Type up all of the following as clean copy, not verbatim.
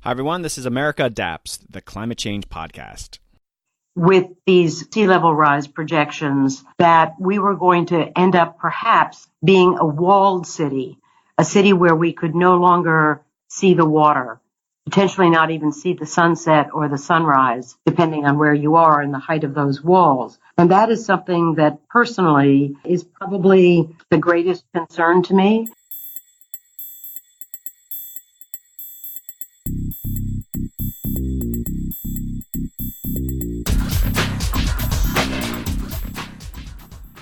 Hi, everyone. This is America Adapts, the climate change podcast. With these sea level rise projections, that we were going to end up perhaps being a walled city, a city where we could no longer see the water, potentially not even see the sunset or the sunrise, depending on where you are and the height of those walls. And that is something that personally is probably the greatest concern to me.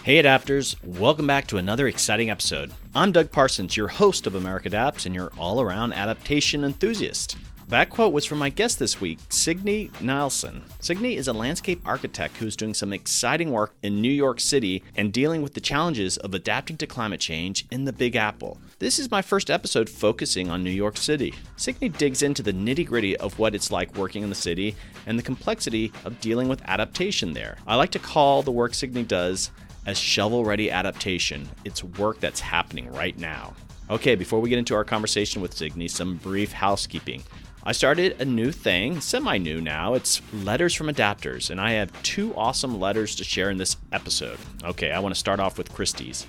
Hey Adapters, welcome back to another exciting episode. I'm Doug Parsons, your host of America Adapts and your all-around adaptation enthusiast. That quote was from my guest this week, Signe Nielsen. Signe is a landscape architect who's doing some exciting work in New York City and dealing with the challenges of adapting to climate change in the Big Apple. This is my first episode focusing on New York City. Signe digs into the nitty-gritty of what it's like working in the city and the complexity of dealing with adaptation there. I like to call the work Signe does as shovel-ready adaptation. It's work that's happening right now. Okay, before we get into our conversation with Signe, some brief housekeeping. I started a new thing, semi-new now. It's Letters from Adapters, and I have two awesome letters to share in this episode. Okay, I want to start off with Christie's.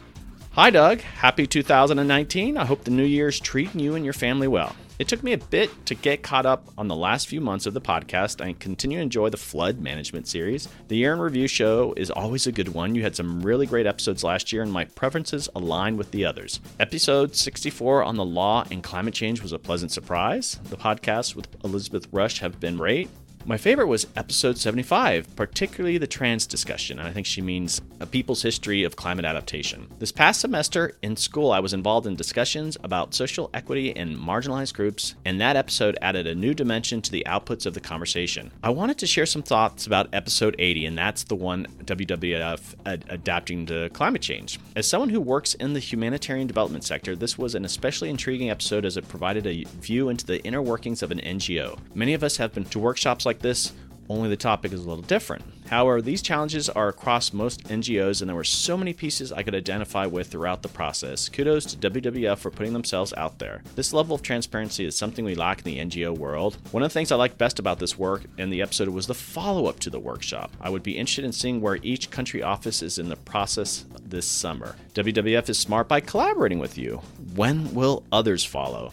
Hi Doug, happy 2019. I hope the new year's treating you and your family well. It took me a bit to get caught up on the last few months of the podcast. I continue to enjoy the flood management series. The year in review show is always a good one. You had some really great episodes last year, and my preferences align with the others. Episode 64 on the law and climate change was a pleasant surprise. The podcasts with Elizabeth Rush have been great. My favorite was episode 75, particularly the trans discussion, and I think she means a people's history of climate adaptation. This past semester in school, I was involved in discussions about social equity and marginalized groups, and that episode added a new dimension to the outputs of the conversation. I wanted to share some thoughts about episode 80, and that's the one WWF adapting to climate change. As someone who works in the humanitarian development sector, this was an especially intriguing episode as it provided a view into the inner workings of an NGO. Many of us have been to workshops like this, only the topic is a little different. However, these challenges are across most NGOs, and there were so many pieces I could identify with throughout the process. Kudos to WWF for putting themselves out there. This level of transparency is something we lack in the NGO world. One of the things I liked best about this work and the episode was the follow-up to the workshop. I would be interested in seeing where each country office is in the process this summer. WWF is smart by collaborating with you. When will others follow?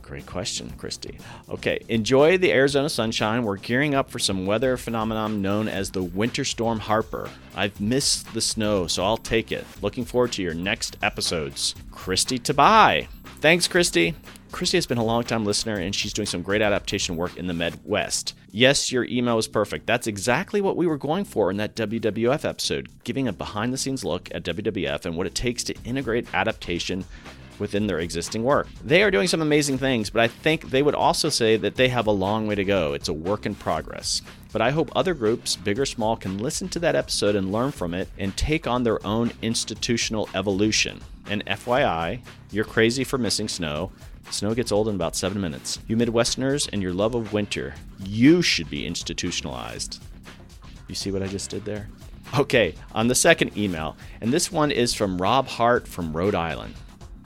Great question, Christy. Okay, enjoy the Arizona sunshine. We're gearing up for some weather phenomenon known as the winter storm Harper. I've missed the snow, so I'll take it. Looking forward to your next episodes. Christy Tabai. Thanks, Christy. Christy has been a long-time listener, and she's doing some great adaptation work in the Midwest. Yes, your email was perfect. That's exactly what we were going for in that WWF episode, giving a behind-the-scenes look at WWF and what it takes to integrate adaptation within their existing work. They are doing some amazing things, but I think they would also say that they have a long way to go. It's a work in progress. But I hope other groups, big or small, can listen to that episode and learn from it and take on their own institutional evolution. And FYI, you're crazy for missing snow. Snow gets old in about 7 minutes. You Midwesterners and your love of winter, you should be institutionalized. You see what I just did there? Okay, on the second email, and this one is from Rob Hart from Rhode Island.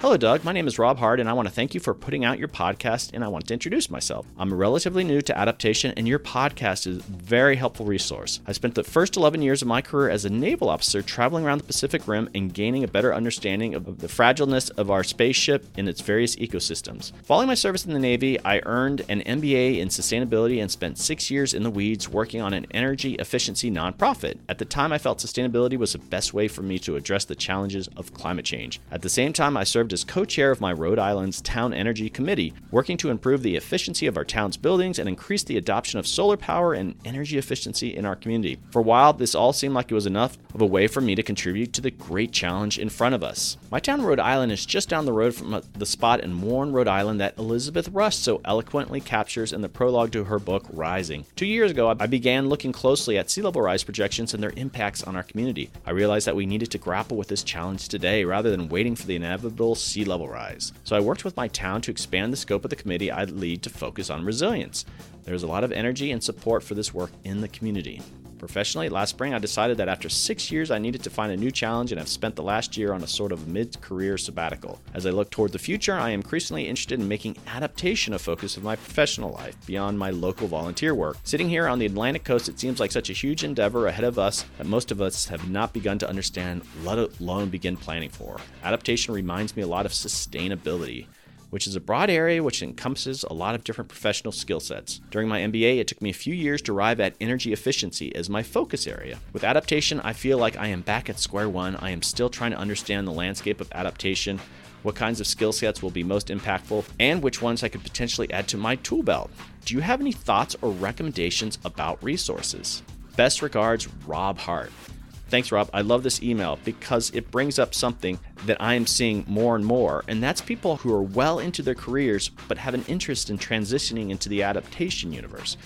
Hello, Doug. My name is Rob Hart, and I want to thank you for putting out your podcast, and I want to introduce myself. I'm relatively new to adaptation, and your podcast is a very helpful resource. I spent the first 11 years of my career as a naval officer traveling around the Pacific Rim and gaining a better understanding of the fragileness of our spaceship and its various ecosystems. Following my service in the Navy, I earned an MBA in sustainability and spent 6 years in the weeds working on an energy efficiency nonprofit. At the time, I felt sustainability was the best way for me to address the challenges of climate change. At the same time, I served as co-chair of my Rhode Island's Town Energy Committee, working to improve the efficiency of our town's buildings and increase the adoption of solar power and energy efficiency in our community. For a while, this all seemed like it was enough of a way for me to contribute to the great challenge in front of us. My town in Rhode Island is just down the road from the spot in Warren, Rhode Island that Elizabeth Rush so eloquently captures in the prologue to her book, Rising. 2 years ago, I began looking closely at sea level rise projections and their impacts on our community. I realized that we needed to grapple with this challenge today rather than waiting for the inevitable sea level rise. So I worked with my town to expand the scope of the committee I'd lead to focus on resilience. There's a lot of energy and support for this work in the community. Professionally, last spring I decided that after 6 years I needed to find a new challenge, and I've spent the last year on a sort of mid-career sabbatical. As I look toward the future, I am increasingly interested in making adaptation a focus of my professional life, beyond my local volunteer work. Sitting here on the Atlantic coast, it seems like such a huge endeavor ahead of us that most of us have not begun to understand, let alone begin planning for. Adaptation reminds me a lot of sustainability, which is a broad area which encompasses a lot of different professional skill sets. During my MBA, it took me a few years to arrive at energy efficiency as my focus area. With adaptation, I feel like I am back at square one. I am still trying to understand the landscape of adaptation, what kinds of skill sets will be most impactful, and which ones I could potentially add to my tool belt. Do you have any thoughts or recommendations about resources? Best regards, Rob Hart. Thanks, Rob. I love this email because it brings up something that I am seeing more and more, and that's people who are well into their careers but have an interest in transitioning into the adaptation universe.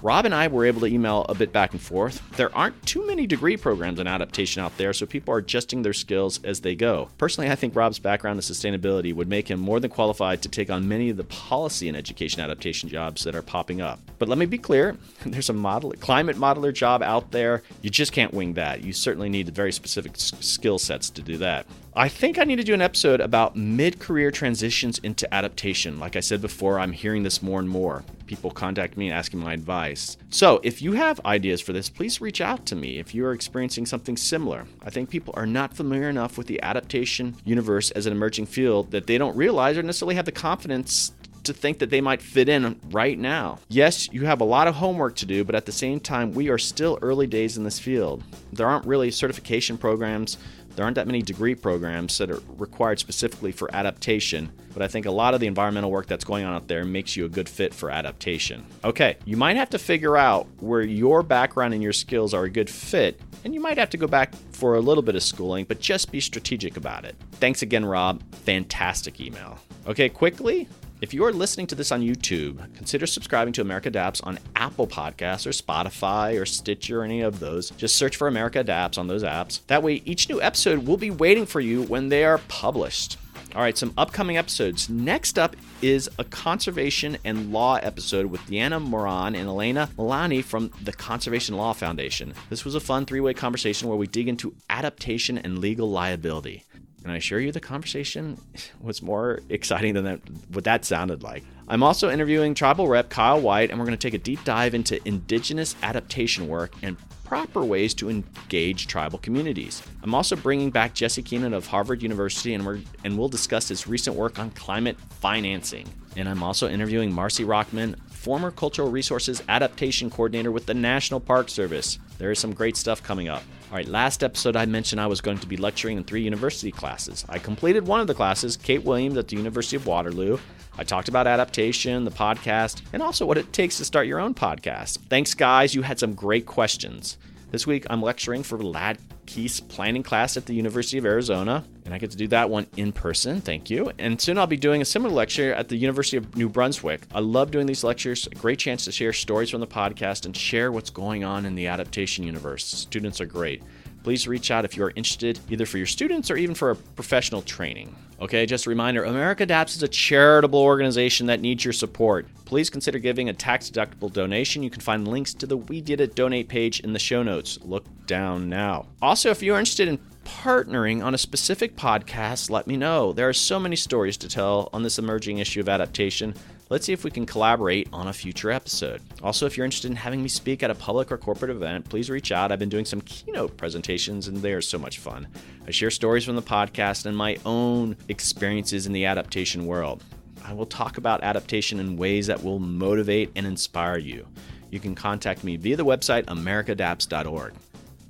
Rob and I were able to email a bit back and forth. There aren't too many degree programs in adaptation out there, so people are adjusting their skills as they go. Personally, I think Rob's background in sustainability would make him more than qualified to take on many of the policy and education adaptation jobs that are popping up. But let me be clear, there's a climate modeler job out there. You just can't wing that. You certainly need very specific skill sets to do that. I think I need to do an episode about mid-career transitions into adaptation. Like I said before, I'm hearing this more and more. People contact me asking my advice. So if you have ideas for this, please reach out to me if you are experiencing something similar. I think people are not familiar enough with the adaptation universe as an emerging field that they don't realize or necessarily have the confidence to think that they might fit in right now. Yes, you have a lot of homework to do, but at the same time, we are still early days in this field. There aren't really certification programs. There aren't that many degree programs that are required specifically for adaptation, but I think a lot of the environmental work that's going on out there makes you a good fit for adaptation. Okay, you might have to figure out where your background and your skills are a good fit, and you might have to go back for a little bit of schooling, but just be strategic about it. Thanks again, Rob. Fantastic email. Okay, quickly, if you are listening to this on YouTube, consider subscribing to America Adapts on Apple Podcasts or Spotify or Stitcher or any of those. Just search for America Adapts on those apps. That way, each new episode will be waiting for you when they are published. All right, some upcoming episodes. Next up is a conservation and law episode with Deanna Moran and Elena Milani from the Conservation Law Foundation. This was a fun three-way conversation where we dig into adaptation and legal liability. And I assure you the conversation was more exciting than what that sounded like. I'm also interviewing tribal rep Kyle White, and we're going to take a deep dive into indigenous adaptation work and proper ways to engage tribal communities. I'm also bringing back Jesse Keenan of Harvard University, and we'll discuss his recent work on climate financing. And I'm also interviewing Marcy Rockman, former Cultural Resources Adaptation Coordinator with the National Park Service. There is some great stuff coming up. All right, last episode I mentioned I was going to be lecturing in 3 university classes. I completed one of the classes, Kate Williams at the University of Waterloo. I talked about adaptation, the podcast, and also what it takes to start your own podcast. Thanks, guys. You had some great questions. This week, I'm lecturing for Lad Keith's planning class at the University of Arizona, and I get to do that one in person. Thank you. And soon I'll be doing a similar lecture at the University of New Brunswick. I love doing these lectures. A great chance to share stories from the podcast and share what's going on in the adaptation universe. Students are great. Please reach out if you are interested, either for your students or even for a professional training. Okay, just a reminder, America Adapts is a charitable organization that needs your support. Please consider giving a tax-deductible donation. You can find links to the We Did It donate page in the show notes. Look down now. Also, if you're interested in partnering on a specific podcast, let me know. There are so many stories to tell on this emerging issue of adaptation. Let's see if we can collaborate on a future episode. Also, if you're interested in having me speak at a public or corporate event, please reach out. I've been doing some keynote presentations, and they are so much fun. I share stories from the podcast and my own experiences in the adaptation world. I will talk about adaptation in ways that will motivate and inspire you. You can contact me via the website americaadapts.org.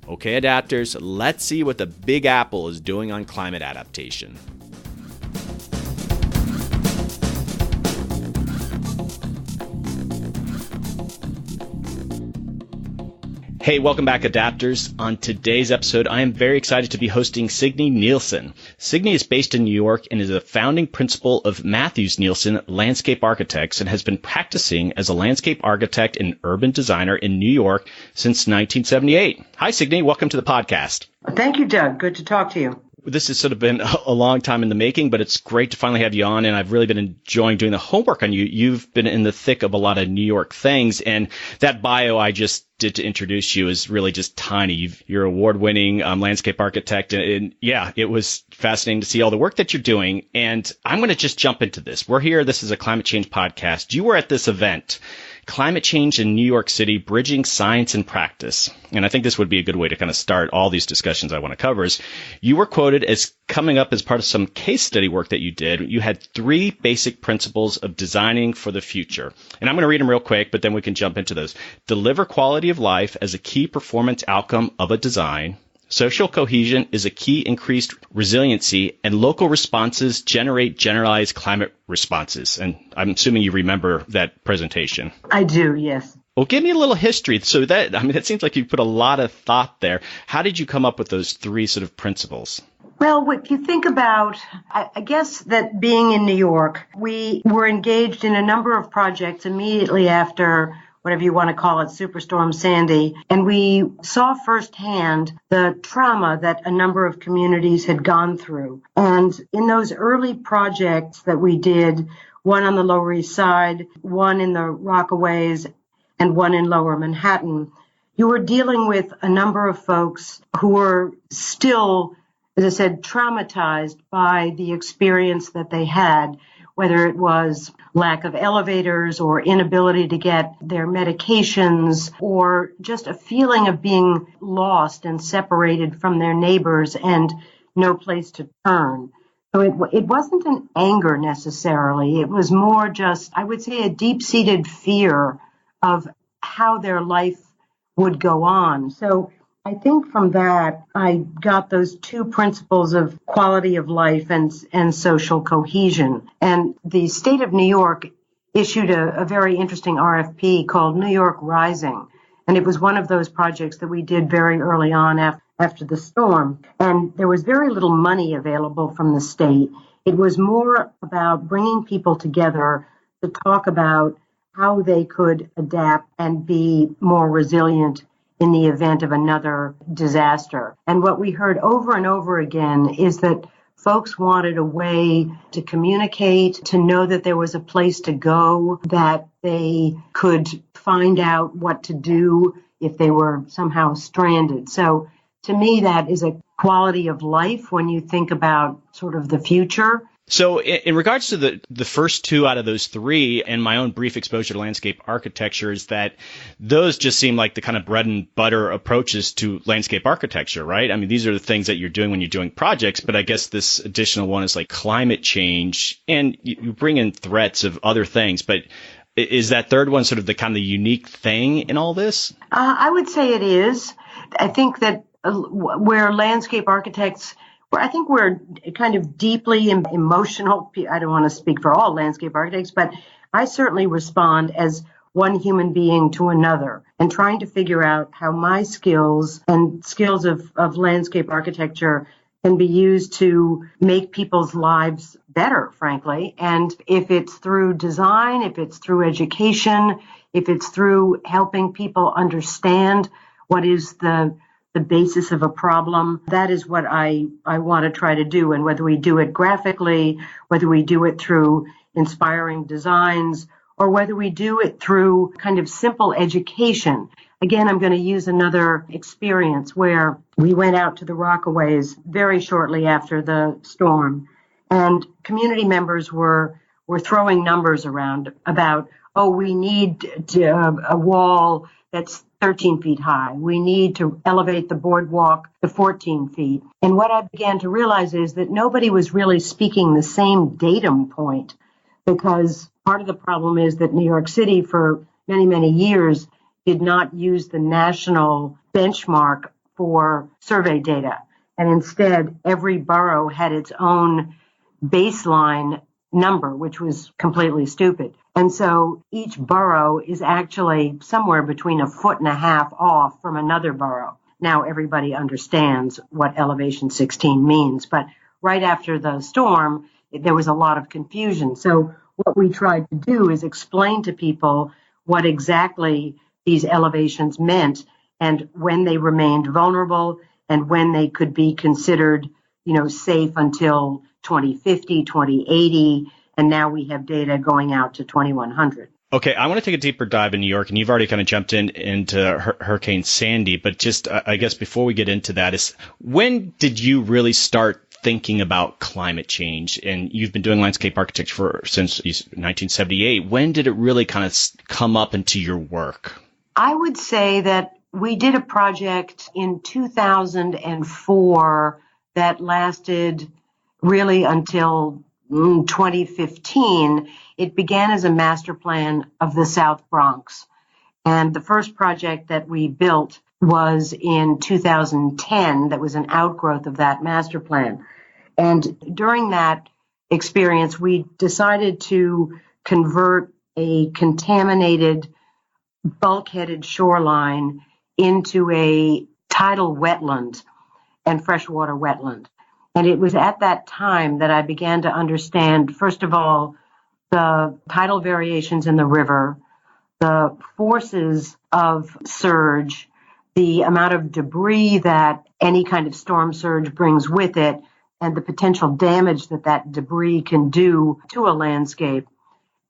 Okay, adapters, let's see what the Big Apple is doing on climate adaptation. Hey, welcome back, Adapters. On today's episode, I am very excited to be hosting Signe Nielsen. Signe is based in New York and is a founding principal of Matthews Nielsen Landscape Architects and has been practicing as a landscape architect and urban designer in New York since 1978. Hi, Signe. Welcome to the podcast. Thank you, Doug. Good to talk to you. This has sort of been a long time in the making, but it's great to finally have you on, and I've really been enjoying doing the homework on you. You've been in the thick of a lot of New York things, and that bio I just did to introduce you is really just tiny. You're an award-winning landscape architect, and yeah, it was fascinating to see all the work that you're doing, and I'm going to just jump into this. We're here. This is a climate change podcast. You were at this event, Climate Change in New York City, Bridging Science and Practice. And I think this would be a good way to kind of start all these discussions I want to cover is you were quoted as coming up as part of some case study work that you did. You had 3 basic principles of designing for the future. And I'm going to read them real quick, but then we can jump into those. Deliver quality of life as a key performance outcome of a design. Social cohesion is a key increased resiliency, and local responses generate generalized climate responses. And I'm assuming you remember that presentation. I do, yes. Well, give me a little history. So it seems like you put a lot of thought there. How did you come up with those 3 sort of principles? Well, if you think about, I guess that being in New York, we were engaged in a number of projects immediately after whatever you want to call it, Superstorm Sandy. And we saw firsthand the trauma that a number of communities had gone through. And in those early projects that we did, one on the Lower East Side, one in the Rockaways, and one in Lower Manhattan, you were dealing with a number of folks who were still, as I said, traumatized by the experience that they had, whether it was lack of elevators or inability to get their medications or just a feeling of being lost and separated from their neighbors and no place to turn. So it wasn't an anger necessarily. It was more just, I would say, a deep-seated fear of how their life would go on. So I think from that, I got those 2 principles of quality of life and social cohesion. And the state of New York issued a very interesting RFP called New York Rising. And it was one of those projects that we did very early on after the storm. And there was very little money available from the state. It was more about bringing people together to talk about how they could adapt and be more resilient in the event of another disaster. And what we heard over and over again is that folks wanted a way to communicate, to know that there was a place to go, that they could find out what to do if they were somehow stranded. So to me, that is a quality of life when you think about sort of the future. So in regards to the first 2 out of those 3 and my own brief exposure to landscape architecture is that those just seem like the kind of bread and butter approaches to landscape architecture, right? I mean, these are the things that you're doing when you're doing projects, but I guess this additional one is like climate change and you bring in threats of other things, but is that third one sort of the kind of unique thing in all this? I would say it is. I think that where landscape architects I think we're kind of deeply emotional. I don't want to speak for all landscape architects, but I certainly respond as one human being to another and trying to figure out how my skills and skills of landscape architecture can be used to make people's lives better, frankly. And if it's through design, if it's through education, if it's through helping people understand what is the basis of a problem, that is what I want to try to do. And whether we do it graphically, whether we do it through inspiring designs, or whether we do it through kind of simple education. Again, I'm going to use another experience where we went out to the Rockaways very shortly after the storm, and community members were throwing numbers around about, we need a wall that's 13 feet high. We need to elevate the boardwalk to 14 feet. And what I began to realize is that nobody was really speaking the same datum point, because part of the problem is that New York City for many, many years did not use the national benchmark for survey data. And instead, every borough had its own baseline number, which was completely stupid. And so each borough is actually somewhere between 1.5 feet off from another borough. Now everybody understands what elevation 16 means, but right after the storm, there was a lot of confusion. So what we tried to do is explain to people what exactly these elevations meant and when they remained vulnerable and when they could be considered, safe until 2050, 2080, and now we have data going out to 2100. Okay, I want to take a deeper dive in New York, and you've already kind of jumped into Hurricane Sandy, but just I guess before we get into that is, when did you really start thinking about climate change? And you've been doing landscape architecture since 1978. When did it really kind of come up into your work? I would say that we did a project in 2004 that lasted really until 2015. It began as a master plan of the South Bronx. And the first project that we built was in 2010 that was an outgrowth of that master plan. And during that experience, we decided to convert a contaminated bulkheaded shoreline into a tidal wetland and freshwater wetland. And it was at that time that I began to understand, first of all, the tidal variations in the river, the forces of surge, the amount of debris that any kind of storm surge brings with it, and the potential damage that that debris can do to a landscape.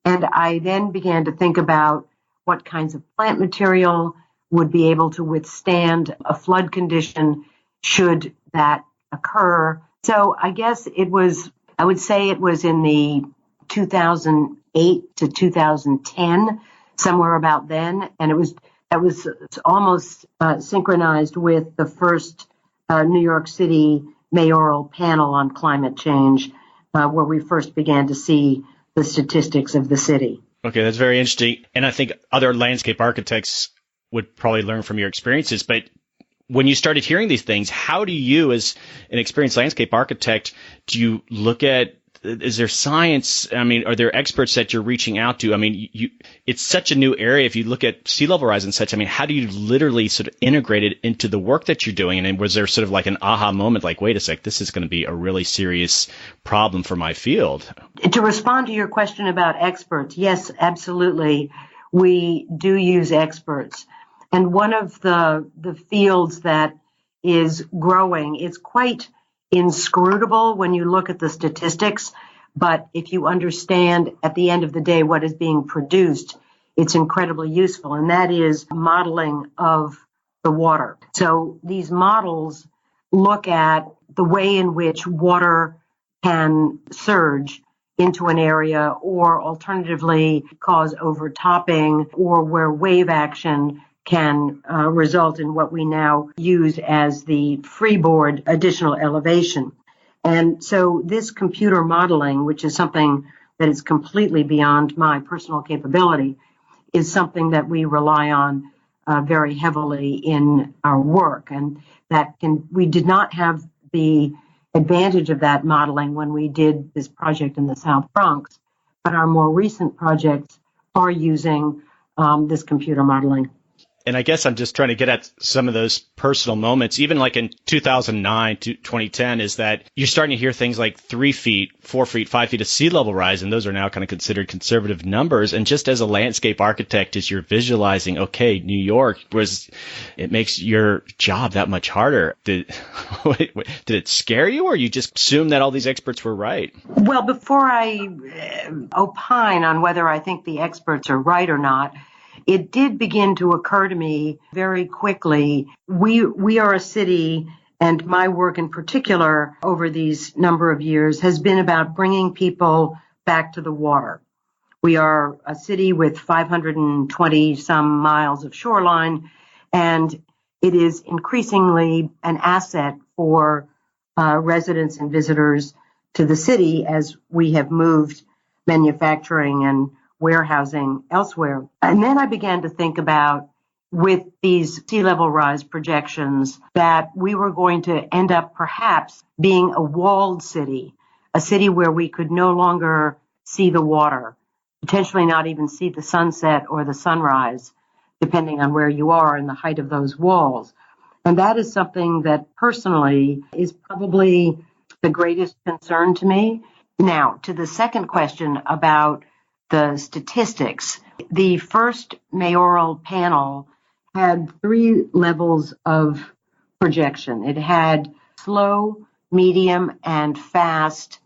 And I then began to think about what kinds of plant material would be able to withstand a flood condition should that occur. So I guess I would say it was in the 2008 to 2010, somewhere about then. And that was almost synchronized with the first New York City mayoral panel on climate change, where we first began to see the statistics of the city. Okay, that's very interesting. And I think other landscape architects would probably learn from your experiences. But when you started hearing these things, how do you, as an experienced landscape architect, do you look at, is there science? I mean, are there experts that you're reaching out to? I mean, it's such a new area. If you look at sea level rise and such, I mean, how do you literally sort of integrate it into the work that you're doing? And then was there sort of like an aha moment, like, wait a sec, this is going to be a really serious problem for my field? To respond to your question about experts, yes, absolutely. We do use experts. And one of the fields that is growing, it's quite inscrutable when you look at the statistics, but if you understand at the end of the day what is being produced, it's incredibly useful, and that is modeling of the water. So these models look at the way in which water can surge into an area, or alternatively cause overtopping, or where wave action can result in what we now use as the freeboard additional elevation. And so this computer modeling, which is something that is completely beyond my personal capability, is something that we rely on very heavily in our work. And we did not have the advantage of that modeling when we did this project in the South Bronx, but our more recent projects are using this computer modeling. And I guess I'm just trying to get at some of those personal moments, even like in 2009 to 2010, is that you're starting to hear things like 3 feet, 4 feet, 5 feet of sea level rise, and those are now kind of considered conservative numbers. And just as a landscape architect, as you're visualizing, okay, New York it makes your job that much harder. Did it scare you, or you just assume that all these experts were right? Well, before I opine on whether I think the experts are right or not, it did begin to occur to me very quickly. We are a city, and my work in particular over these number of years has been about bringing people back to the water. We are a city with 520 some miles of shoreline, and it is increasingly an asset for residents and visitors to the city as we have moved manufacturing and warehousing elsewhere. And then I began to think about, with these sea level rise projections, that we were going to end up perhaps being a walled city, a city where we could no longer see the water, potentially not even see the sunset or the sunrise, depending on where you are and the height of those walls. And that is something that personally is probably the greatest concern to me. Now, to the second question about the statistics, the first mayoral panel had 3 levels of projection. It had slow, medium, and fast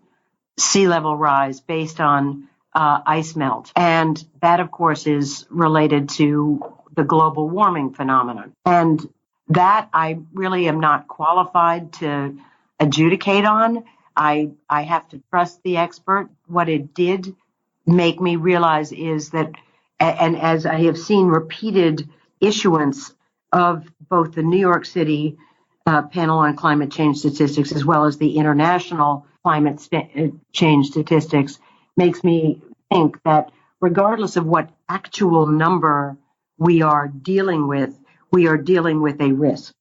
sea level rise based on ice melt. And that, of course, is related to the global warming phenomenon. And that I really am not qualified to adjudicate on. I have to trust the expert. What it did make me realize is that, and as I have seen repeated issuance of both the New York City Panel on Climate Change Statistics as well as the International Climate Change Statistics, makes me think that regardless of what actual number we are dealing with a risk,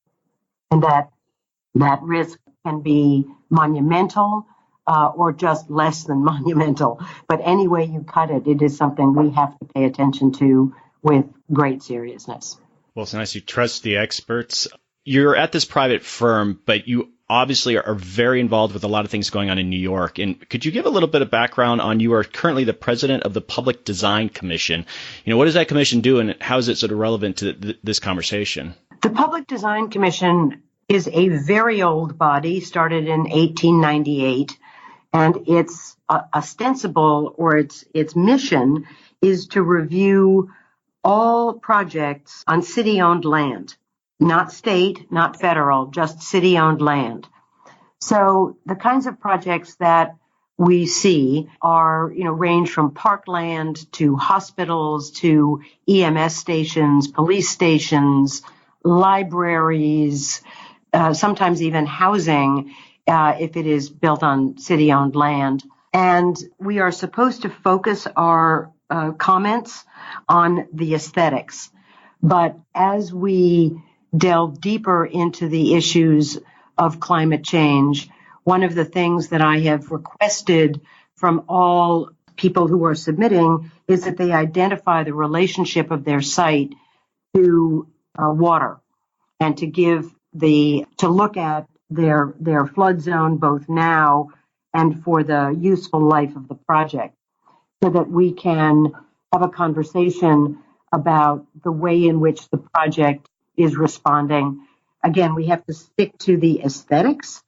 and that risk can be monumental or just less than monumental. But any way you cut it, it is something we have to pay attention to with great seriousness. Well, it's nice you trust the experts. You're at this private firm, but you obviously are very involved with a lot of things going on in New York. And could you give a little bit of background on, you are currently the president of the Public Design Commission. What does that commission do, and how is it sort of relevant to this conversation? The Public Design Commission is a very old body, started in 1898, and its ostensible, or its mission, is to review all projects on city-owned land. Not state, not federal, just city-owned land. So the kinds of projects that we see are, range from parkland to hospitals to EMS stations, police stations, libraries, sometimes even housing, if it is built on city-owned land. And we are supposed to focus our comments on the aesthetics. But as we delve deeper into the issues of climate change, one of the things that I have requested from all people who are submitting is that they identify the relationship of their site to water, and to look at their flood zone both now and for the useful life of the project, so that we can have a conversation about the way in which the project is responding. Again, we have to stick to the aesthetics,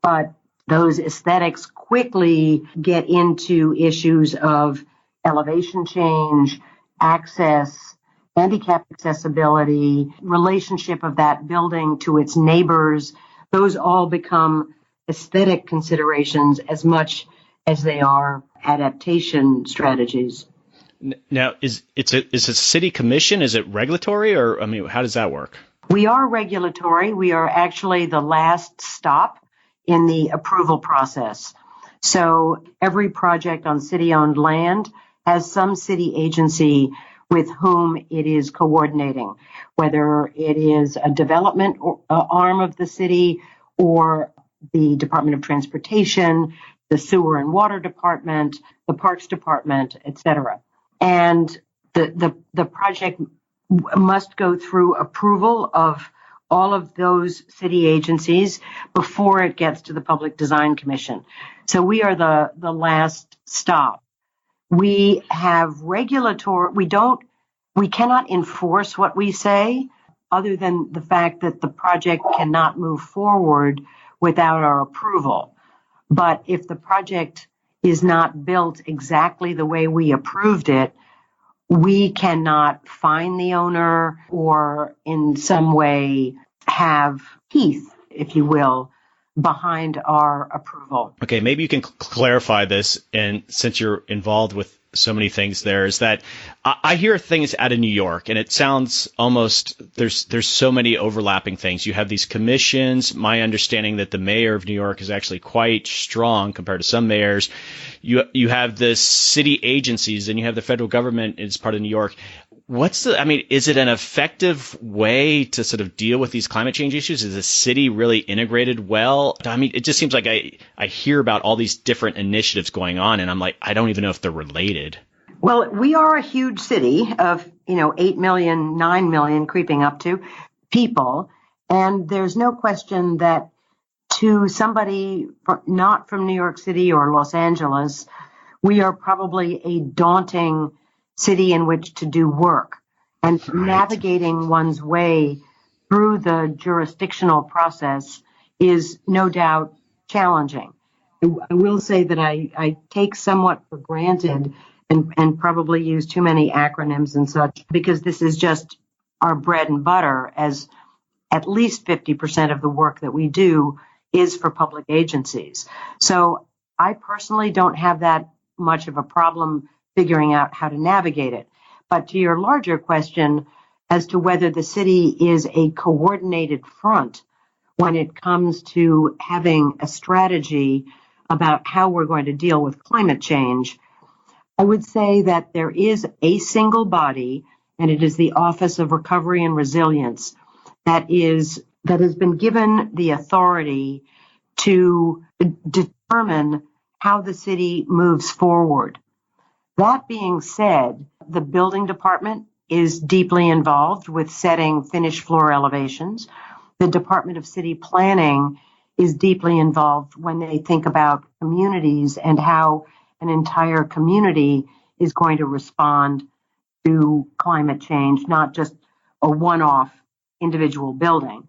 but those aesthetics quickly get into issues of elevation change, access, handicap accessibility, relationship of that building to its neighbors. Those all become aesthetic considerations as much as they are adaptation strategies. Now, is it a city commission? Is it regulatory, or how does that work? We are regulatory. We are actually the last stop in the approval process. So every project on city-owned land has some city agency with whom it is coordinating, whether it is a development arm of the city or the Department of Transportation, the Sewer and Water Department, the Parks Department, etc. And the project must go through approval of all of those city agencies before it gets to the Public Design Commission. So we are the last stop. We have we cannot enforce what we say, other than the fact that the project cannot move forward without our approval. But if the project is not built exactly the way we approved it, we cannot fine the owner or in some way have teeth, if you will, behind our approval. Okay, maybe you can clarify this, and since you're involved with so many things there, is that I hear things out of New York, and it sounds almost there's so many overlapping things. You have these commissions. My understanding that the mayor of New York is actually quite strong compared to some mayors. You have the city agencies, and you have the federal government as part of New York. Is it an effective way to sort of deal with these climate change issues? Is the city really integrated well? It just seems like I hear about all these different initiatives going on, and I'm like, I don't even know if they're related. Well, we are a huge city of, 8 million, 9 million, creeping up to people. And there's no question that to somebody not from New York City or Los Angeles, we are probably a daunting city in which to do work, and navigating one's way through the jurisdictional process is no doubt challenging. I will say that I take somewhat for granted and probably use too many acronyms and such because this is just our bread and butter, as at least 50% of the work that we do is for public agencies. So I personally don't have that much of a problem figuring out how to navigate it. But to your larger question as to whether the city is a coordinated front when it comes to having a strategy about how we're going to deal with climate change, I would say that there is a single body, and it is the Office of Recovery and Resilience, that has been given the authority to determine how the city moves forward. That being said, the building department is deeply involved with setting finished floor elevations. The Department of City Planning is deeply involved when they think about communities and how an entire community is going to respond to climate change, not just a one-off individual building.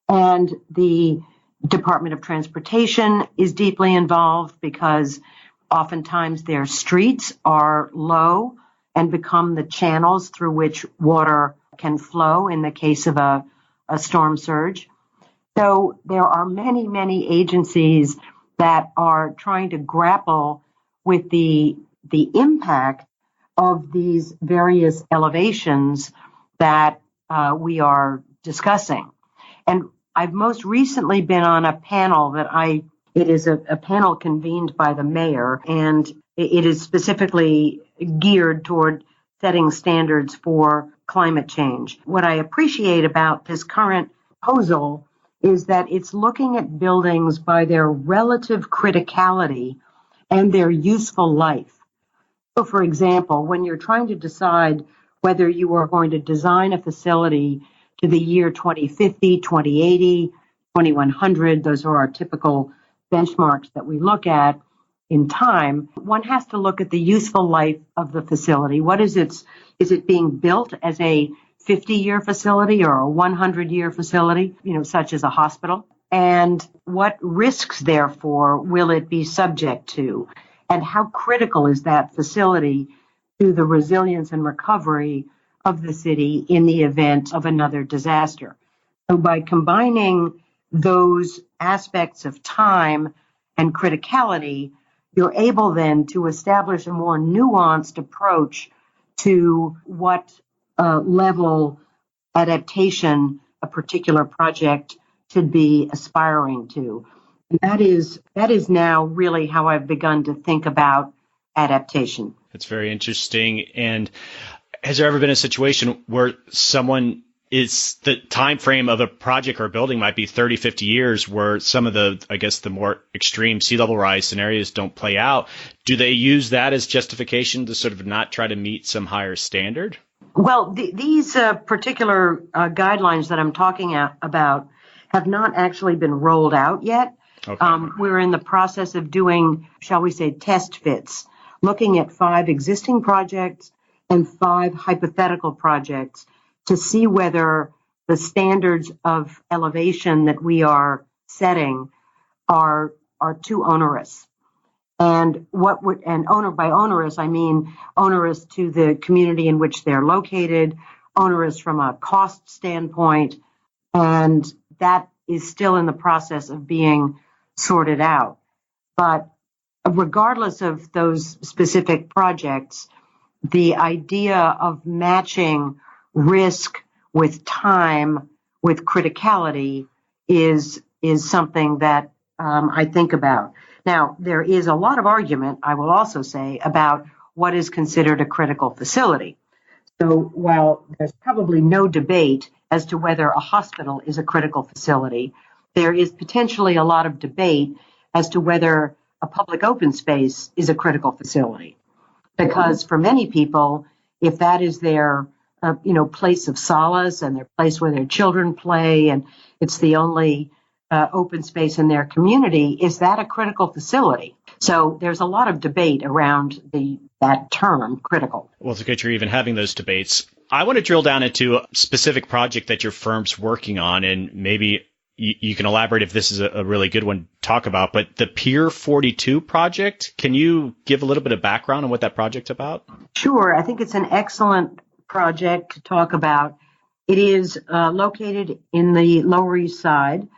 And the Department of Transportation is deeply involved because oftentimes their streets are low and become the channels through which water can flow in the case of a storm surge. So there are many, many agencies that are trying to grapple with the impact of these various elevations that we are discussing. And I've most recently been on a panel it is a panel convened by the mayor, and it is specifically geared toward setting standards for climate change. What I appreciate about this current proposal is that it's looking at buildings by their relative criticality and their useful life. So, for example, when you're trying to decide whether you are going to design a facility to the year 2050, 2080, 2100, those are our typical benchmarks that we look at in time, one has to look at the useful life of the facility. Is it being built as a 50-year facility or a 100-year facility, such as a hospital? And what risks, therefore, will it be subject to? And how critical is that facility to the resilience and recovery of the city in the event of another disaster? So by combining those aspects of time and criticality, you're able then to establish a more nuanced approach to what level adaptation a particular project should be aspiring to. And that is now really how I've begun to think about adaptation. That's very interesting. And has there ever been a situation where the time frame of a project or a building might be 30, 50 years, where some of the more extreme sea level rise scenarios don't play out? Do they use that as justification to sort of not try to meet some higher standard? Well, these particular guidelines that I'm talking about have not actually been rolled out yet. Okay. We're in the process of doing, shall we say, test fits, looking at 5 existing projects and 5 hypothetical projects to see whether the standards of elevation that we are setting are too onerous. And by onerous, I mean onerous to the community in which they're located, onerous from a cost standpoint, and that is still in the process of being sorted out. But regardless of those specific projects, the idea of matching risk with time, with criticality, is something that I think about. Now, there is a lot of argument, I will also say, about what is considered a critical facility. So while there's probably no debate as to whether a hospital is a critical facility, there is potentially a lot of debate as to whether a public open space is a critical facility. Because for many people, if that is their place of solace and their place where their children play, and it's the only open space in their community, is that a critical facility? So there's a lot of debate around that term, critical. Well, it's good you're even having those debates. I want to drill down into a specific project that your firm's working on, and maybe you can elaborate if this is a really good one to talk about, but the Pier 42 project, can you give a little bit of background on what that project's about? Sure. I think it's an excellent project to talk about. It is located in the Lower East Side,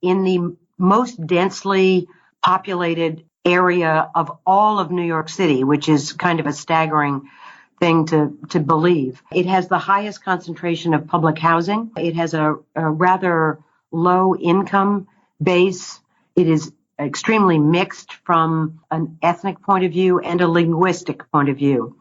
in the most densely populated area of all of New York City, which is kind of a staggering thing to believe. It has the highest concentration of public housing. It has a rather low income base. It is extremely mixed from an ethnic point of view and a linguistic point of view.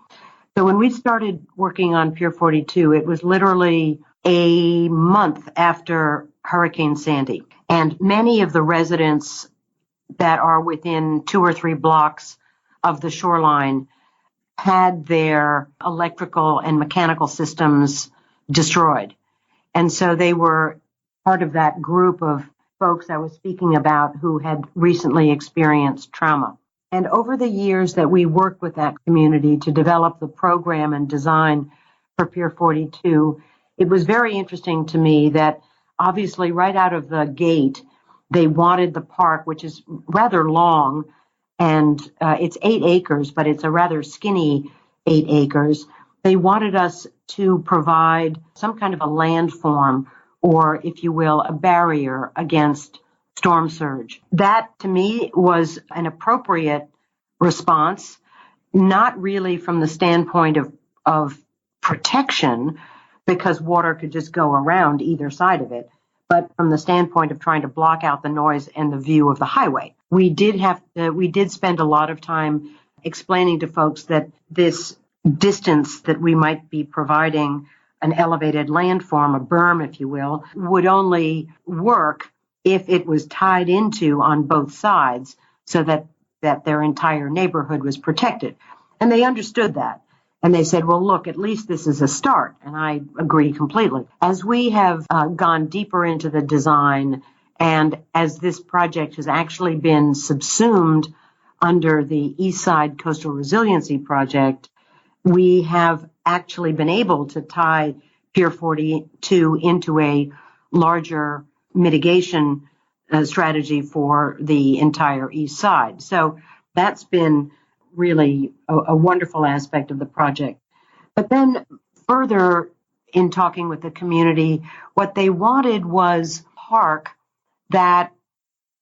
So when we started working on Pier 42, it was literally a month after Hurricane Sandy. And many of the residents that are within 2 or 3 blocks of the shoreline had their electrical and mechanical systems destroyed. And so they were part of that group of folks I was speaking about who had recently experienced trauma. And over the years that we worked with that community to develop the program and design for Pier 42, it was very interesting to me that obviously right out of the gate, they wanted the park, which is rather long, and it's 8 acres, but it's a rather skinny 8 acres. They wanted us to provide some kind of a landform, or if you will, a barrier against storm surge. That, to me, was an appropriate response, not really from the standpoint of protection, because water could just go around either side of it, but from the standpoint of trying to block out the noise and the view of the highway. We did spend a lot of time explaining to folks that this distance that we might be providing an elevated landform, a berm, if you will, would only work if it was tied into on both sides so that their entire neighborhood was protected. And they understood that. And they said, well, look, at least this is a start. And I agree completely. As we have gone deeper into the design, and as this project has actually been subsumed under the East Side Coastal Resiliency Project, we have actually been able to tie Pier 42 into a larger mitigation strategy for the entire East Side. So that's been really a wonderful aspect of the project. But then further in talking with the community, what they wanted was a park that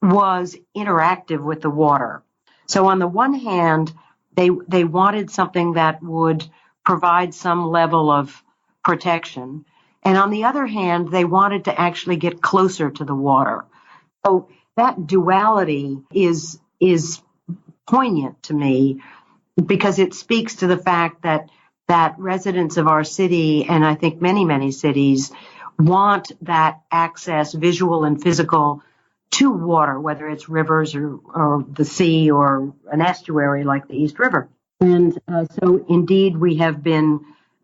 was interactive with the water. So on the one hand, they wanted something that would provide some level of protection. And on the other hand, they wanted to actually get closer to the water. So that duality is poignant to me because it speaks to the fact that residents of our city, and I think many, many cities, want that access, visual and physical, to water, whether it's rivers or the sea or an estuary like the East River. And so indeed we have been,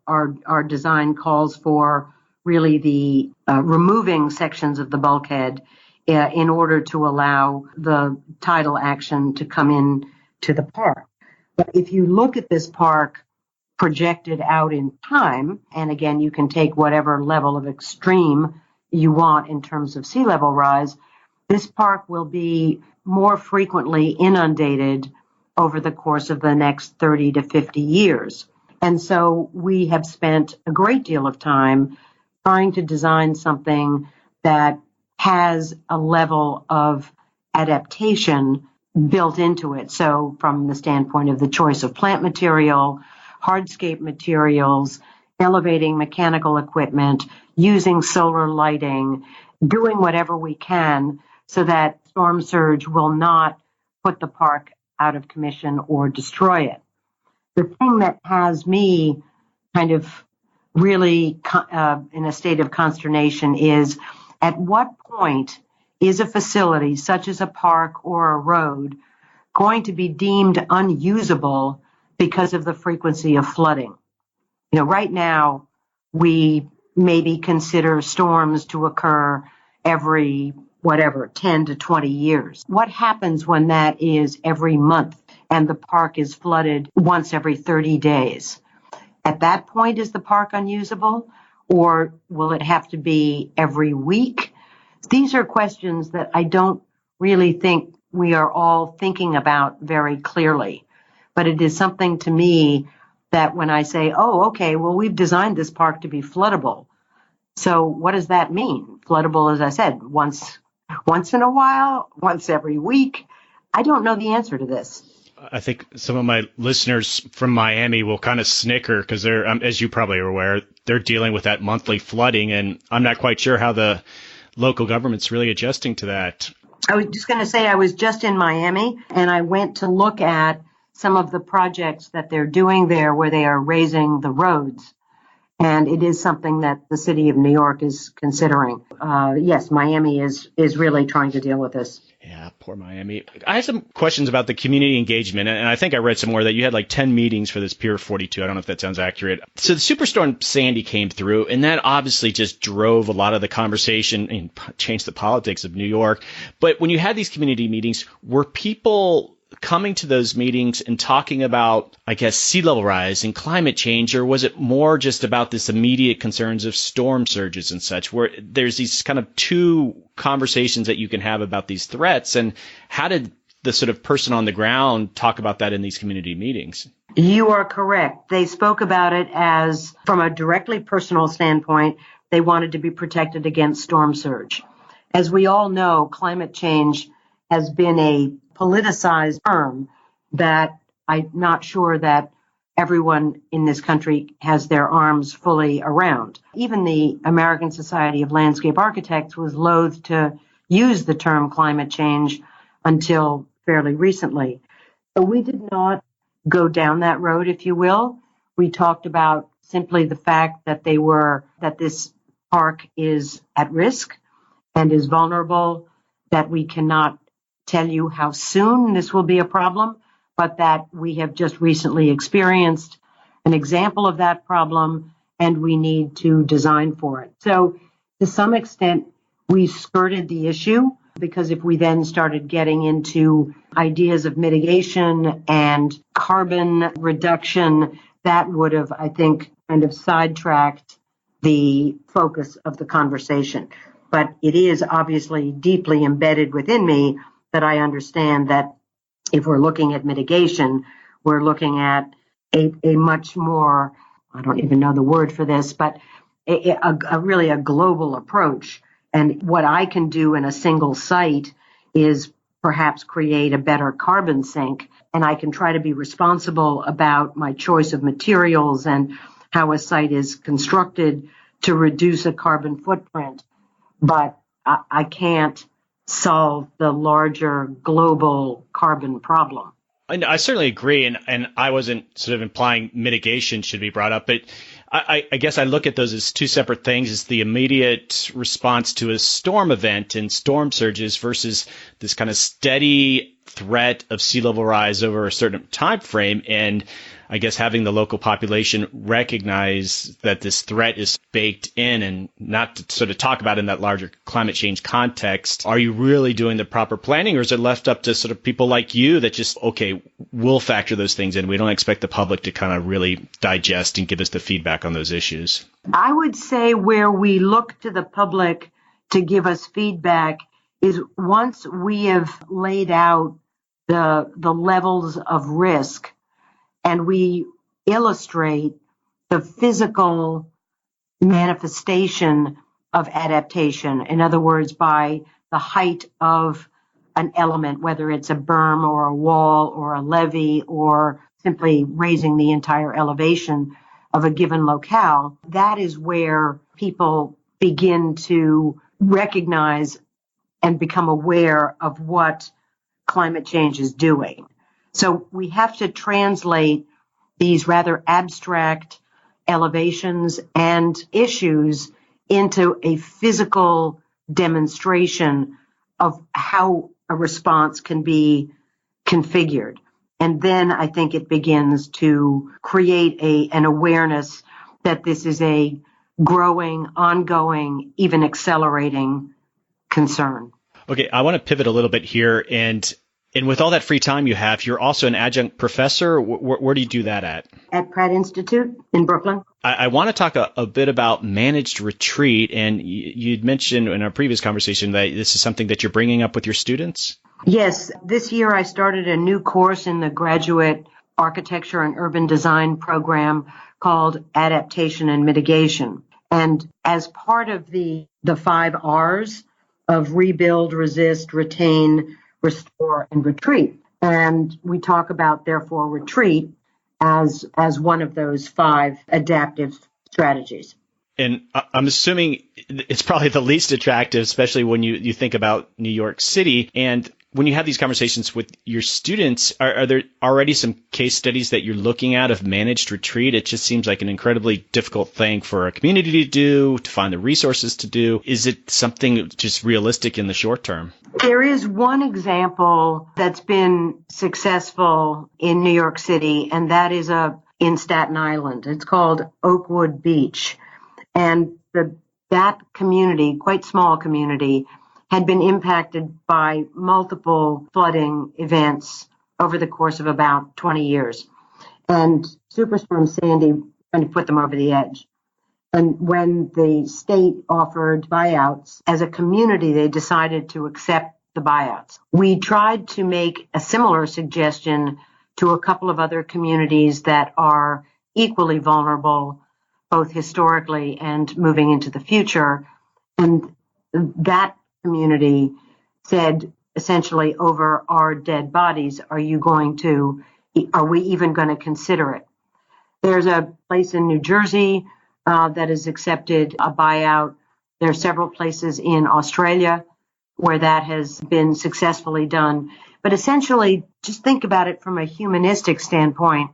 our design calls for really the removing sections of the bulkhead in order to allow the tidal action to come in to the park. But if you look at this park projected out in time, and again, you can take whatever level of extreme you want in terms of sea level rise, this park will be more frequently inundated over the course of the next 30 to 50 years. And so we have spent a great deal of time trying to design something that has a level of adaptation built into it. So from the standpoint of the choice of plant material, hardscape materials, elevating mechanical equipment, using solar lighting, doing whatever we can so that storm surge will not put the park out of commission or destroy it. The thing that has me kind of really in a state of consternation is at what point is a facility such as a park or a road going to be deemed unusable because of the frequency of flooding? You know, right now we maybe consider storms to occur every 10 to 20 years. What happens when that is every month and the park is flooded once every 30 days? At that point, is the park unusable, or will it have to be every week? These are questions that I don't really think we are all thinking about very clearly. But it is something to me that when I say, oh, okay, well, we've designed this park to be floodable. So what does that mean? Floodable, as I said, once in a while, once every week. I don't know the answer to this. I think some of my listeners from Miami will kind of snicker because they're, as you probably are aware, they're dealing with that monthly flooding, and I'm not quite sure how the local government's really adjusting to that. I was just going to say I was just in Miami, and I went to look at some of the projects that they're doing there where they are raising the roads. And it is something that the city of New York is considering. Yes, Miami is really trying to deal with this. Yeah, poor Miami. I have some questions about the community engagement, and I think I read somewhere that you had like 10 meetings for this Pier 42. I don't know if that sounds accurate. So the Superstorm Sandy came through, and that obviously just drove a lot of the conversation and changed the politics of New York. But when you had these community meetings, were people coming to those meetings and talking about, I guess, sea level rise and climate change, or was it more just about this immediate concerns of storm surges and such, where there's these kind of two conversations that you can have about these threats? And how did the sort of person on the ground talk about that in these community meetings? You are correct. They spoke about it as, from a directly personal standpoint, they wanted to be protected against storm surge. As we all know, climate change has been a politicized term that I'm not sure that everyone in this country has their arms fully around. Even the American Society of Landscape Architects was loath to use the term climate change until fairly recently. So we did not go down that road, if you will. We talked about simply the fact that that this park is at risk and is vulnerable, that we cannot tell you how soon this will be a problem, but that we have just recently experienced an example of that problem and we need to design for it. So to some extent, we skirted the issue, because if we then started getting into ideas of mitigation and carbon reduction, that would have, I think, kind of sidetracked the focus of the conversation. But it is obviously deeply embedded within me that I understand that if we're looking at mitigation, we're looking at a much more, I don't even know the word for this, but really a global approach. And what I can do in a single site is perhaps create a better carbon sink, and I can try to be responsible about my choice of materials and how a site is constructed to reduce a carbon footprint. But I can't solve the larger global carbon problem. I certainly agree, and I wasn't sort of implying mitigation should be brought up, but I guess I look at those as two separate things. It's the immediate response to a storm event and storm surges versus this kind of steady threat of sea level rise over a certain time frame, and I guess having the local population recognize that this threat is baked in and not to sort of talk about in that larger climate change context. Are you really doing the proper planning, or is it left up to sort of people like you that just, okay, we'll factor those things in. We don't expect the public to kind of really digest and give us the feedback on those issues? I would say where we look to the public to give us feedback is once we have laid out the levels of risk and we illustrate the physical manifestation of adaptation. In other words, by the height of an element, whether it's a berm or a wall or a levee or simply raising the entire elevation of a given locale, that is where people begin to recognize and become aware of what climate change is doing. So we have to translate these rather abstract elevations and issues into a physical demonstration of how a response can be configured. And then I think it begins to create an awareness that this is a growing, ongoing, even accelerating concern. Okay, I want to pivot a little bit here and And with all that free time you have, you're also an adjunct professor. Where do you do that at? At Pratt Institute in Brooklyn. I want to talk a bit about managed retreat. And you'd mentioned in our previous conversation that this is something that you're bringing up with your students. Yes, this year I started a new course in the graduate architecture and urban design program called Adaptation and Mitigation. And as part of the 5 R's of rebuild, resist, retain, restore, and retreat. And we talk about, therefore, retreat as one of those 5 adaptive strategies. And I'm assuming it's probably the least attractive, especially when you think about New York City. And when you have these conversations with your students, are there already some case studies that you're looking at of managed retreat? It just seems like an incredibly difficult thing for a community to do, to find the resources to do. Is it something just realistic in the short term? There is one example that's been successful in New York City, and that is in Staten Island. It's called Oakwood Beach. And that community, quite small community, had been impacted by multiple flooding events over the course of about 20 years. And Superstorm Sandy kind of put them over the edge. And when the state offered buyouts, as a community, they decided to accept the buyouts. We tried to make a similar suggestion to a couple of other communities that are equally vulnerable, both historically and moving into the future. And that community said, essentially, over our dead bodies, are we even going to consider it? There's a place in New Jersey that has accepted a buyout. There are several places in Australia where that has been successfully done. But essentially, just think about it from a humanistic standpoint.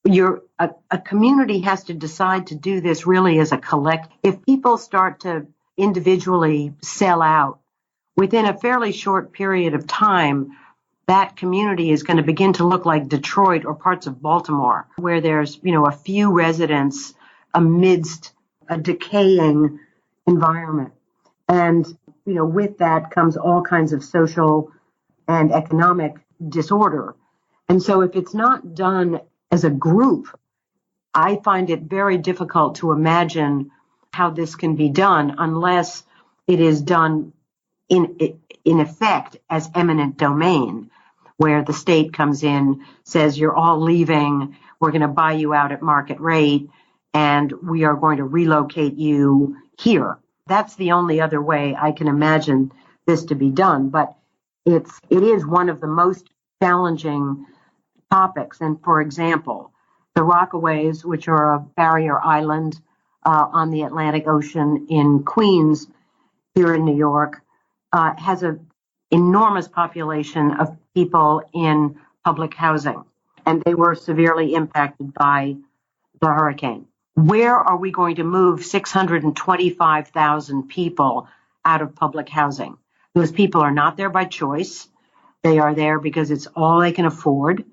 A community has to decide to do this really as a collect. If people start to individually sell out, within a fairly short period of time, that community is going to begin to look like Detroit or parts of Baltimore, where there's, a few residents amidst a decaying environment. And, with that comes all kinds of social and economic disorder. And so if it's not done as a group, I find it very difficult to imagine how this can be done unless it is done in effect as eminent domain, where the state comes in, says, you're all leaving, we're going to buy you out at market rate, and we are going to relocate you here. That's the only other way I can imagine this to be done. But it is one of the most challenging topics. And for example, the Rockaways, which are a barrier island on the Atlantic Ocean in Queens, here in New York, has an enormous population of people in public housing, and they were severely impacted by the hurricane. Where are we going to move 625,000 people out of public housing? Those people are not there by choice. They are there because it's all they can afford,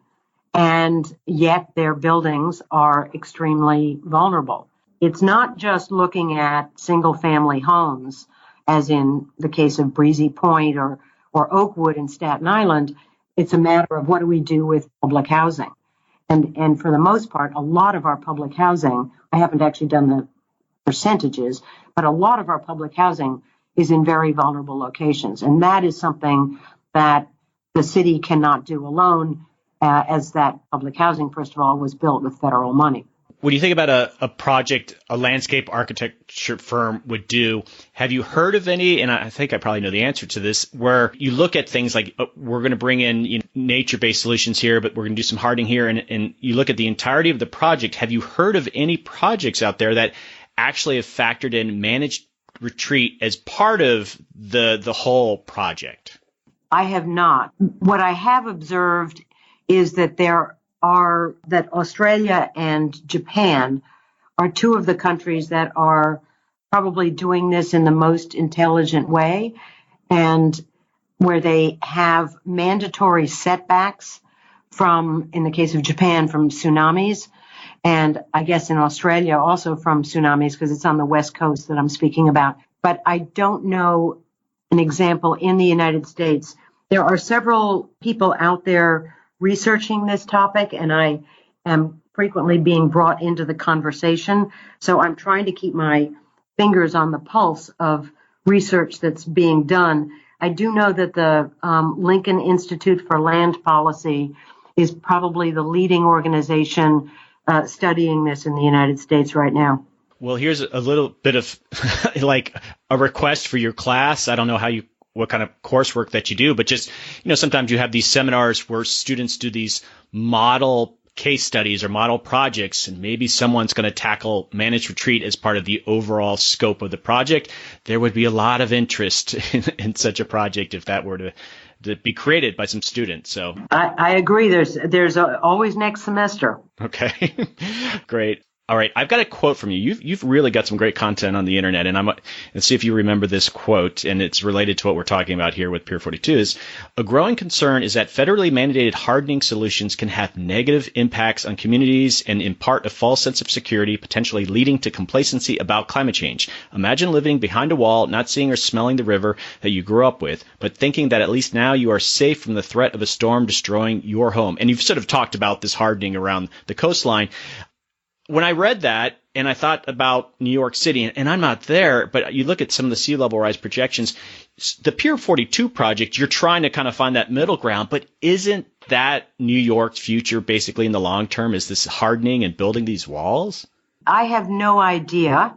and yet their buildings are extremely vulnerable. It's not just looking at single-family homes, as in the case of Breezy Point or Oakwood in Staten Island. It's a matter of what do we do with public housing. And for the most part, a lot of our public housing, I haven't actually done the percentages, but a lot of our public housing is in very vulnerable locations. And that is something that the city cannot do alone, as that public housing, first of all, was built with federal money. When you think about a project a landscape architecture firm would do, have you heard of any, and I think I probably know the answer to this, where you look at things like, we're going to bring in nature-based solutions here, but we're going to do some hardening here, and you look at the entirety of the project. Have you heard of any projects out there that actually have factored in managed retreat as part of the whole project? I have not. What I have observed is that that Australia and Japan are two of the countries that are probably doing this in the most intelligent way, and where they have mandatory setbacks from, in the case of Japan, from tsunamis, and I guess in Australia also from tsunamis, because it's on the West Coast that I'm speaking about. But I don't know an example in the United States There are several people out there researching this topic, and I am frequently being brought into the conversation. So I'm trying to keep my fingers on the pulse of research that's being done. I do know that the Lincoln Institute for Land Policy is probably the leading organization studying this in the United States right now. Well, here's a little bit of like a request for your class. I don't know what kind of coursework that you do, but just, sometimes you have these seminars where students do these model case studies or model projects, and maybe someone's going to tackle managed retreat as part of the overall scope of the project. There would be a lot of interest in such a project if that were to be created by some students. So I agree. There's always next semester. Okay, great. All right, I've got a quote from you. You've really got some great content on the internet, and let's see if you remember this quote, and it's related to what we're talking about here with Pier 42. Is a growing concern is that federally mandated hardening solutions can have negative impacts on communities and impart a false sense of security, potentially leading to complacency about climate change. Imagine living behind a wall, not seeing or smelling the river that you grew up with, but thinking that at least now you are safe from the threat of a storm destroying your home. And you've sort of talked about this hardening around the coastline. When I read that and I thought about New York City, and I'm not there, but you look at some of the sea level rise projections, the Pier 42 project, you're trying to kind of find that middle ground, but isn't that New York's future basically in the long term? Is this hardening and building these walls? I have no idea.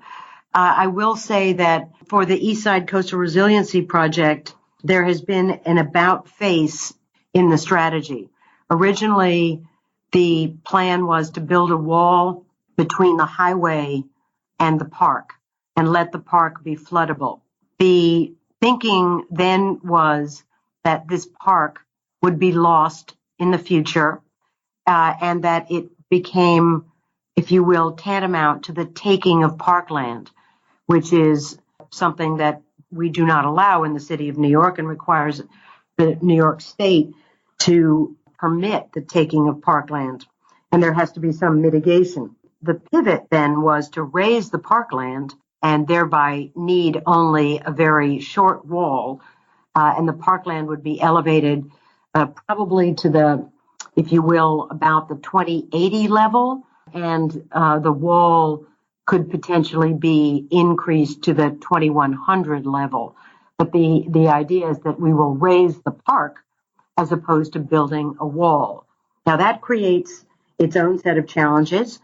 I will say that for the East Side Coastal Resiliency Project, there has been an about face in the strategy. Originally, the plan was to build a wall between the highway and the park and let the park be floodable. The thinking then was that this park would be lost in the future and that it became, if you will, tantamount to the taking of parkland, which is something that we do not allow in the city of New York and requires the New York State to permit the taking of parkland. And there has to be some mitigation. The pivot then was to raise the parkland and thereby need only a very short wall, and the parkland would be elevated probably to the, if you will, about the 2080 level, and the wall could potentially be increased to the 2100 level. But the idea is that we will raise the park as opposed to building a wall. Now that creates its own set of challenges.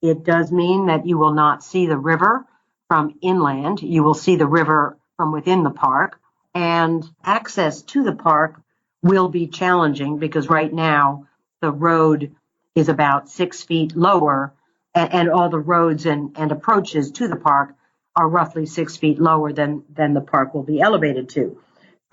It does mean that you will not see the river from inland. You will see the river from within the park, and access to the park will be challenging because right now the road is about 6 feet lower, and all the roads and approaches to the park are roughly 6 feet lower than the park will be elevated to.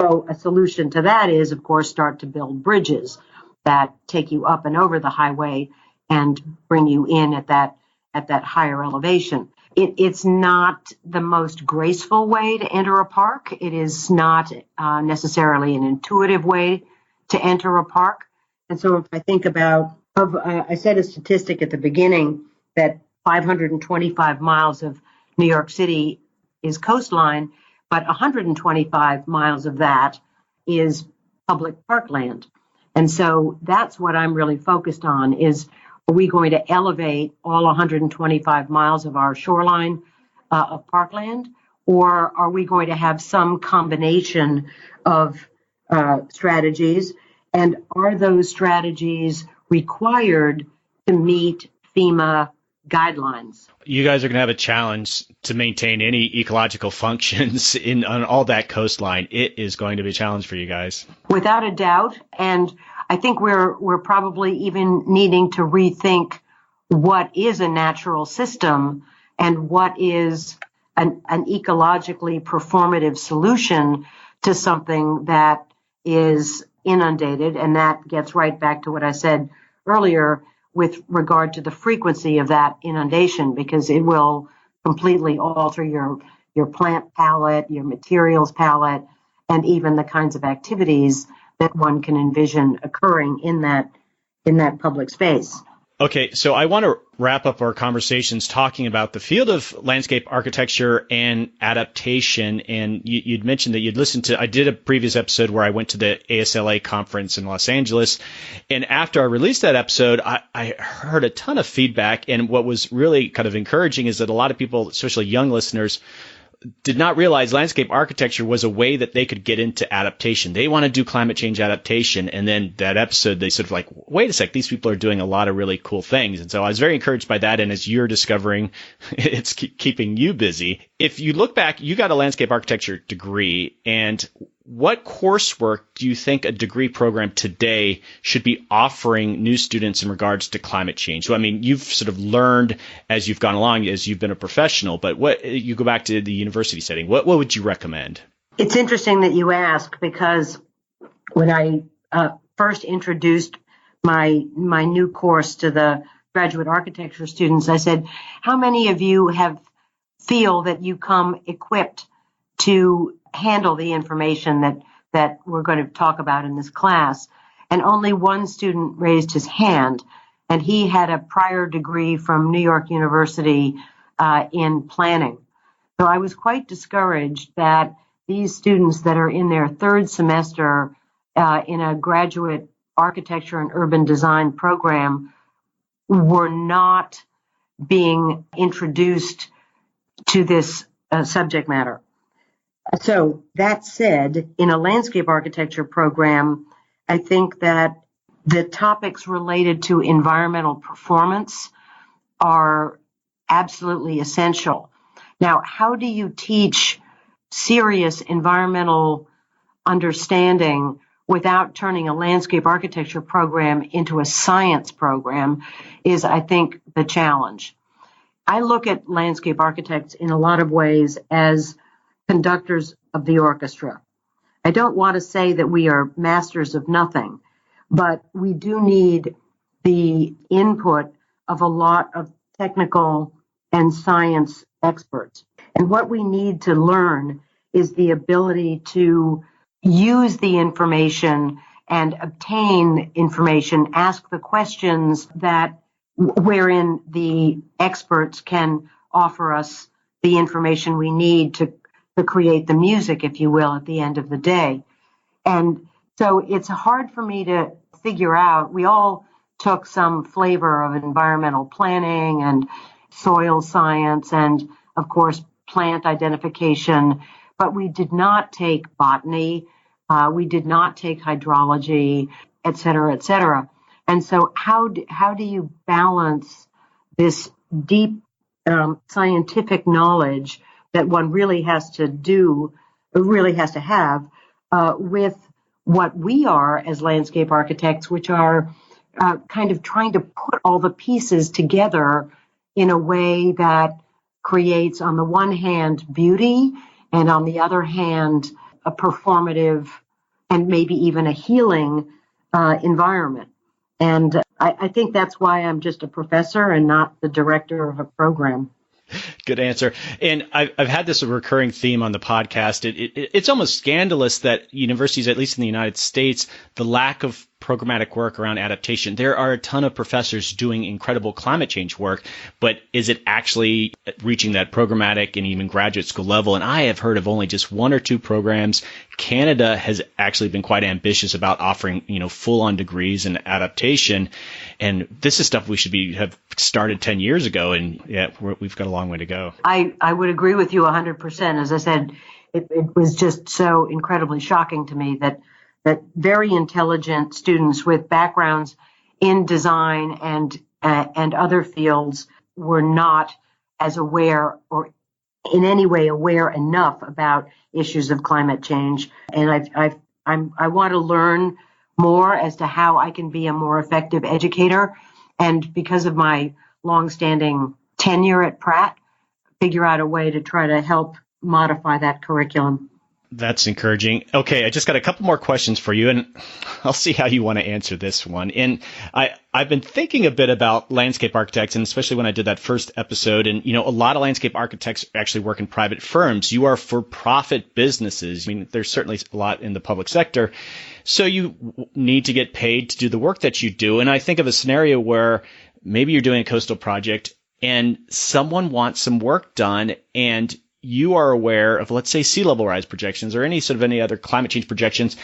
So a solution to that is, of course, start to build bridges that take you up and over the highway and bring you in at that higher elevation. It's not the most graceful way to enter a park. It is not necessarily an intuitive way to enter a park. And so if I think about, I said a statistic at the beginning that 525 miles of New York City is coastline, but 125 miles of that is public parkland. And so that's what I'm really focused on is, are we going to elevate all 125 miles of our shoreline of parkland, or are we going to have some combination of strategies? And are those strategies required to meet FEMA guidelines? You guys are going to have a challenge to maintain any ecological functions on all that coastline. It is going to be a challenge for you guys. Without a doubt. And I think we're probably even needing to rethink what is a natural system and what is an ecologically performative solution to something that is inundated. And that gets right back to what I said earlier with regard to the frequency of that inundation, because it will completely alter your plant palette, your materials palette, and even the kinds of activities that one can envision occurring in that public space. Okay, so I want to wrap up our conversations talking about the field of landscape architecture and adaptation. And you'd mentioned that you'd listened to, I did a previous episode where I went to the ASLA conference in Los Angeles. And after I released that episode, I heard a ton of feedback. And what was really kind of encouraging is that a lot of people, especially young listeners, did not realize landscape architecture was a way that they could get into adaptation. They want to do climate change adaptation. And then that episode, they sort of like, wait a sec, these people are doing a lot of really cool things. And so I was very encouraged by that. And as you're discovering, it's keeping you busy. If you look back, you got a landscape architecture degree. And what coursework do you think a degree program today should be offering new students in regards to climate change? So, I mean, you've sort of learned as you've gone along, as you've been a professional, but what you go back to the university setting, what would you recommend? It's interesting that you ask, because when I first introduced my new course to the graduate architecture students, I said, how many of you feel that you come equipped to handle the information that we're going to talk about in this class? And only one student raised his hand, and he had a prior degree from New York University in planning. So I was quite discouraged that these students that are in their third semester in a graduate architecture and urban design program were not being introduced to this subject matter. So that said, in a landscape architecture program, I think that the topics related to environmental performance are absolutely essential. Now, how do you teach serious environmental understanding without turning a landscape architecture program into a science program is, I think, the challenge. I look at landscape architects in a lot of ways as conductors of the orchestra. I don't want to say that we are masters of nothing, but we do need the input of a lot of technical and science experts. And what we need to learn is the ability to use the information and obtain information, ask the questions that wherein the experts can offer us the information we need to create the music, if you will, at the end of the day. And so it's hard for me to figure out. We all took some flavor of environmental planning and soil science and, of course, plant identification, but we did not take botany, we did not take hydrology, et cetera, et cetera. And so how do you balance this deep scientific knowledge that one really has to have with what we are as landscape architects, which are kind of trying to put all the pieces together in a way that creates, on the one hand, beauty, and on the other hand, a performative and maybe even a healing environment. And I think that's why I'm just a professor and not the director of a program. Good answer. And I've had this a recurring theme on the podcast. It's almost scandalous that universities, at least in the United States, the lack of programmatic work around adaptation. There are a ton of professors doing incredible climate change work, but is it actually reaching that programmatic and even graduate school level? And I have heard of only just one or two programs. Canada has actually been quite ambitious about offering, full-on degrees in adaptation. And this is stuff we should have started 10 years ago. And yeah, we've got a long way to go. I would agree with you 100%. As I said, it was just so incredibly shocking to me that very intelligent students with backgrounds in design and other fields were not as aware or in any way aware enough about issues of climate change. And I want to learn more as to how I can be a more effective educator. And because of my longstanding tenure at Pratt, figure out a way to try to help modify that curriculum. That's encouraging. Okay, I just got a couple more questions for you, and I'll see how you want to answer this one. And I've been thinking a bit about landscape architects, and especially when I did that first episode, and, a lot of landscape architects actually work in private firms. You are for-profit businesses. I mean, there's certainly a lot in the public sector. So you need to get paid to do the work that you do. And I think of a scenario where maybe you're doing a coastal project and someone wants some work done, and you are aware of, let's say, sea level rise projections or any other climate change projections.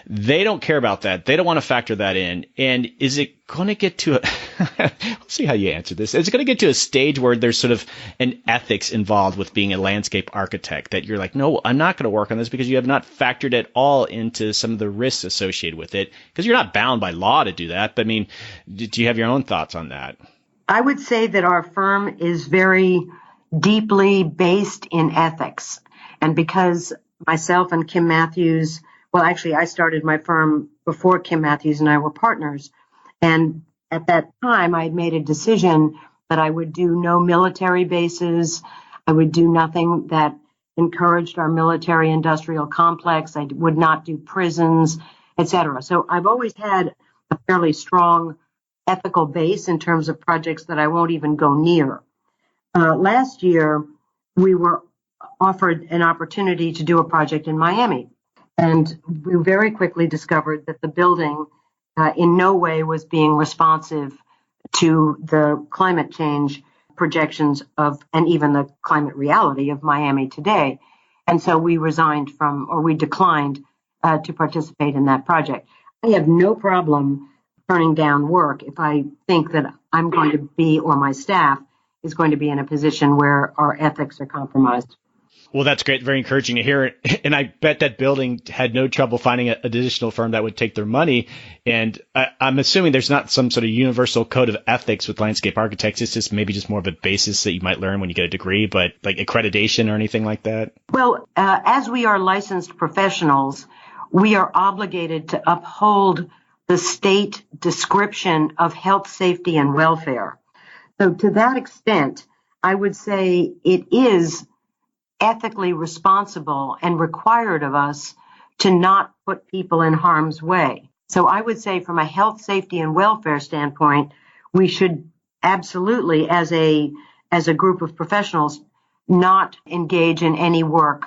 They don't care about that. They don't want to factor that in. And is it going to get to let's see how you answer this. Is it going to get to a stage where there's sort of an ethics involved with being a landscape architect, that you're like, no, I'm not going to work on this because you have not factored it all into some of the risks associated with it? Because you're not bound by law to do that. But I mean, do you have your own thoughts on that? I would say that our firm is very deeply based in ethics. And because myself and Kim Matthews, well, actually, I started my firm before Kim Matthews and I were partners. And at that time, I had made a decision that I would do no military bases. I would do nothing that encouraged our military industrial complex. I would not do prisons, etc. So I've always had a fairly strong ethical base in terms of projects that I won't even go near. Last year, we were offered an opportunity to do a project in Miami. And we very quickly discovered that the building in no way was being responsive to the climate change projections of, and even the climate reality of Miami today. And so we declined to participate in that project. I have no problem turning down work if I think that I'm going to be, or my staff is going to be, in a position where our ethics are compromised. Well, that's great. Very encouraging to hear. And I bet that building had no trouble finding an additional firm that would take their money. And I'm assuming there's not some sort of universal code of ethics with landscape architects. It's just maybe just more of a basis that you might learn when you get a degree, but like accreditation or anything like that? Well, as we are licensed professionals, we are obligated to uphold the state description of health, safety, and welfare. So to that extent, I would say it is ethically responsible and required of us to not put people in harm's way. So I would say from a health, safety, and welfare standpoint, we should absolutely, as a group of professionals, not engage in any work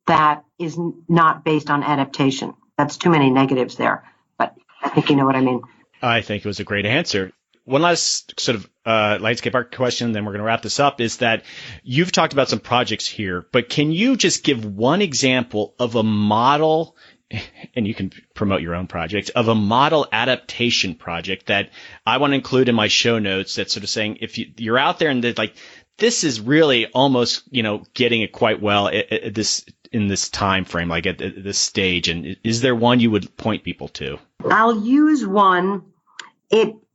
that is not based on adaptation. That's too many negatives there, but I think you know what I mean. I think it was a great answer. One last sort of landscape art question, then we're going to wrap this up, is that you've talked about some projects here, but can you just give one example of a model, and you can promote your own project, of a model adaptation project that I want to include in my show notes, that's sort of saying, if you're out there and like, this is really almost, getting it quite well in this time frame, like at this stage, and is there one you would point people to? I'll use one.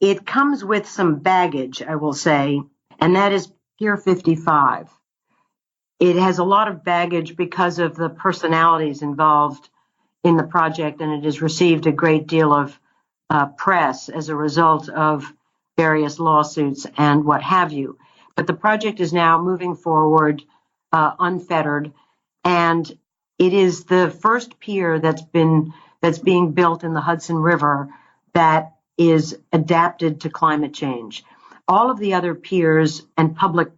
It comes with some baggage, I will say, and that is Pier 55. It has a lot of baggage because of the personalities involved in the project, and it has received a great deal of press as a result of various lawsuits and what have you. But the project is now moving forward unfettered, and it is the first pier that's being built in the Hudson River that is adapted to climate change. All of the other piers and public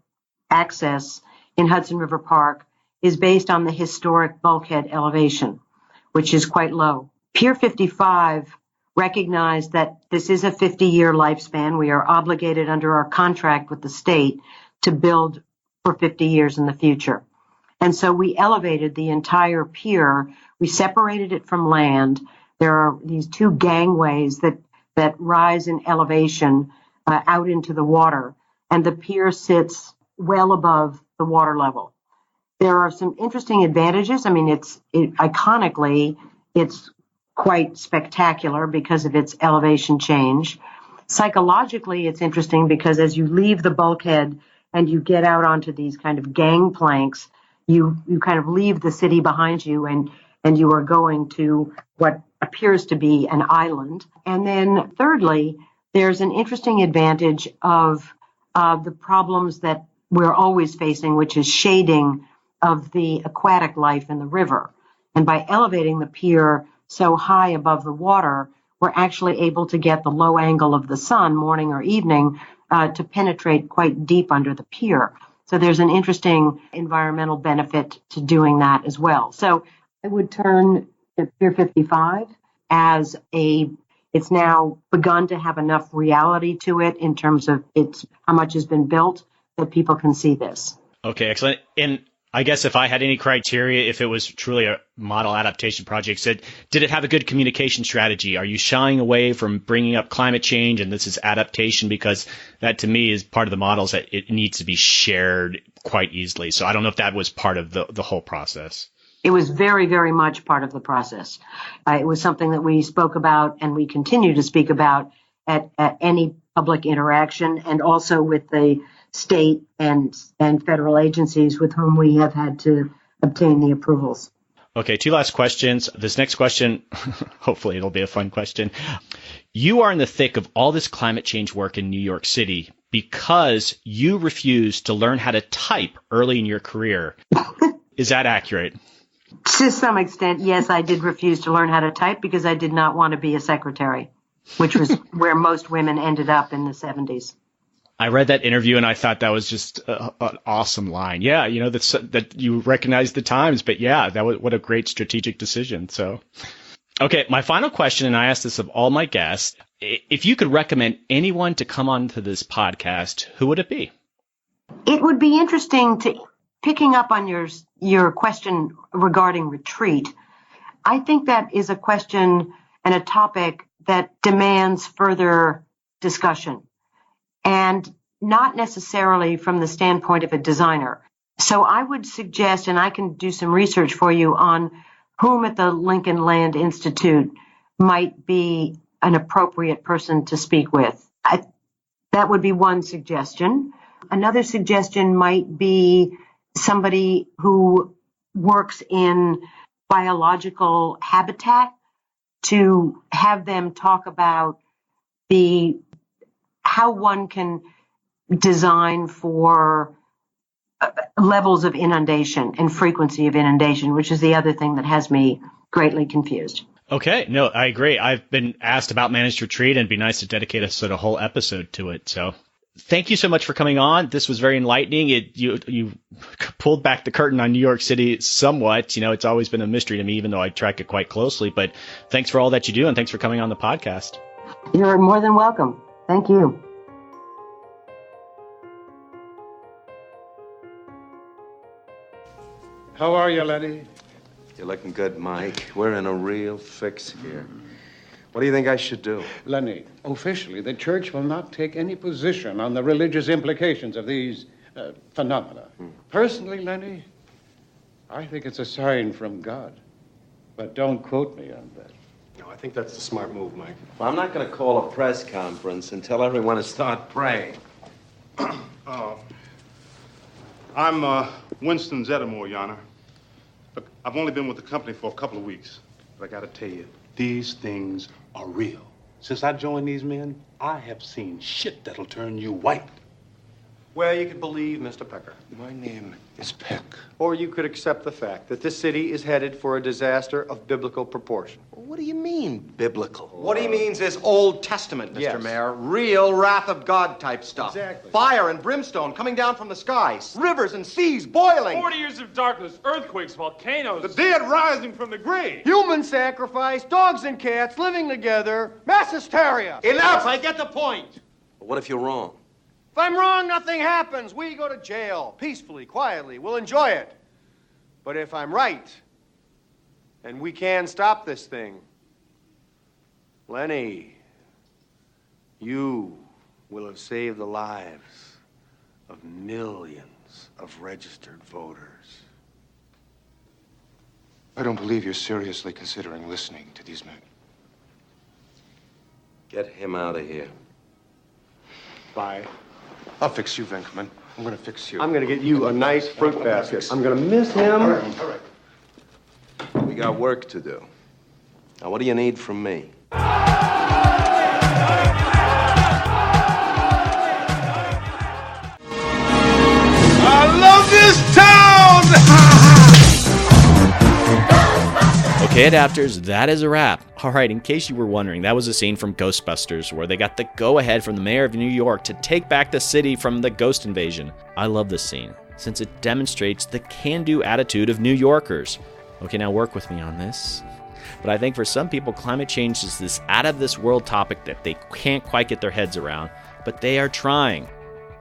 access in Hudson River Park is based on the historic bulkhead elevation, which is quite low. Pier 55 recognized that this is a 50-year lifespan. We are obligated under our contract with the state to build for 50 years in the future. And so we elevated the entire pier. We separated it from land. There are these two gangways that rise in elevation out into the water, and the pier sits well above the water level. There are some interesting advantages. I mean, iconically, it's quite spectacular because of its elevation change. Psychologically, it's interesting because as you leave the bulkhead and you get out onto these kind of gangplanks, you kind of leave the city behind you, and you are going to what appears to be an island. And then thirdly, there's an interesting advantage of the problems that we're always facing, which is shading of the aquatic life in the river. And by elevating the pier so high above the water, we're actually able to get the low angle of the sun, morning or evening, to penetrate quite deep under the pier. So there's an interesting environmental benefit to doing that as well. So I would turn to Pier 55 as a It's now begun to have enough reality to it in terms of how much has been built that people can see this. Okay, excellent. And I guess if I had any criteria, if it was truly a model adaptation project, did it have a good communication strategy? Are you shying away from bringing up climate change and this is adaptation? Because that to me is part of the models that it needs to be shared quite easily. So I don't know if that was part of the whole process. It was very, very much part of the process. It was something that we spoke about and we continue to speak about at any public interaction, and also with the state and federal agencies with whom we have had to obtain the approvals. Okay, 2 last questions. This next question, hopefully it'll be a fun question. You are in the thick of all this climate change work in New York City because you refused to learn how to type early in your career. Is that accurate? To some extent, yes, I did refuse to learn how to type because I did not want to be a secretary, which was where most women ended up in the 70s. I read that interview and I thought that was just an awesome line. Yeah, that you recognize the times, but yeah, what a great strategic decision. So, okay, my final question, and I ask this of all my guests, if you could recommend anyone to come onto this podcast, who would it be? It would be interesting picking up on your question regarding retreat. I think that is a question and a topic that demands further discussion, and not necessarily from the standpoint of a designer. So I would suggest, and I can do some research for you on whom at the Lincoln Land Institute might be an appropriate person to speak with. That would be one suggestion. Another suggestion might be somebody who works in biological habitat, to have them talk about how one can design for levels of inundation and frequency of inundation, which is the other thing that has me greatly confused. Okay. No, I agree. I've been asked about managed retreat, and it'd be nice to dedicate a sort of whole episode to it. So thank you so much for coming on. This was very enlightening. You pulled back the curtain on New York City somewhat. It's always been a mystery to me, even though I track it quite closely. But thanks for all that you do, and thanks for coming on the podcast. You're more than welcome. Thank you. How are you, Lenny? You're looking good, Mike. We're in a real fix here. What do you think I should do? Lenny, officially, the church will not take any position on the religious implications of these phenomena. Personally, Lenny, I think it's a sign from God. But don't quote me on that. No, I think that's the smart move, Mike. Well, I'm not going to call a press conference and tell everyone to start praying. I'm Winston Zeddemore, Your Honor. Look, I've only been with the company for a couple of weeks, but I got to tell you, these things are real. Since I joined these men, I have seen shit that'll turn you white. Well, you could believe Mr. Pecker. My name is Peck. Or you could accept the fact that this city is headed for a disaster of biblical proportion. What do you mean, biblical? What he means is Old Testament, Mr. Yes. Mayor. Real wrath of God type stuff. Exactly. Fire and brimstone coming down from the skies. Rivers and seas boiling. 40 years of darkness, earthquakes, volcanoes. The dead rising from the grave. Human sacrifice, dogs and cats living together, mass hysteria. Enough! I get the point. But what if you're wrong? If I'm wrong, nothing happens. We go to jail, peacefully, quietly. We'll enjoy it. But if I'm right, and we can stop this thing, Lenny, you will have saved the lives of millions of registered voters. I don't believe you're seriously considering listening to these men. Get him out of here. Bye. I'll fix you, Venkman. I'm going to fix you. I'm going to get you a nice fruit basket. I'm going to miss him. All right. We got work to do. Now, what do you need from me? I love this town! Okay, adapters, that is a wrap. All right, in case you were wondering, that was a scene from Ghostbusters where they got the go-ahead from the mayor of New York to take back the city from the ghost invasion. I love this scene since it demonstrates the can-do attitude of New Yorkers. Okay, now work with me on this. But I think for some people, climate change is this out-of-this-world topic that they can't quite get their heads around, but they are trying.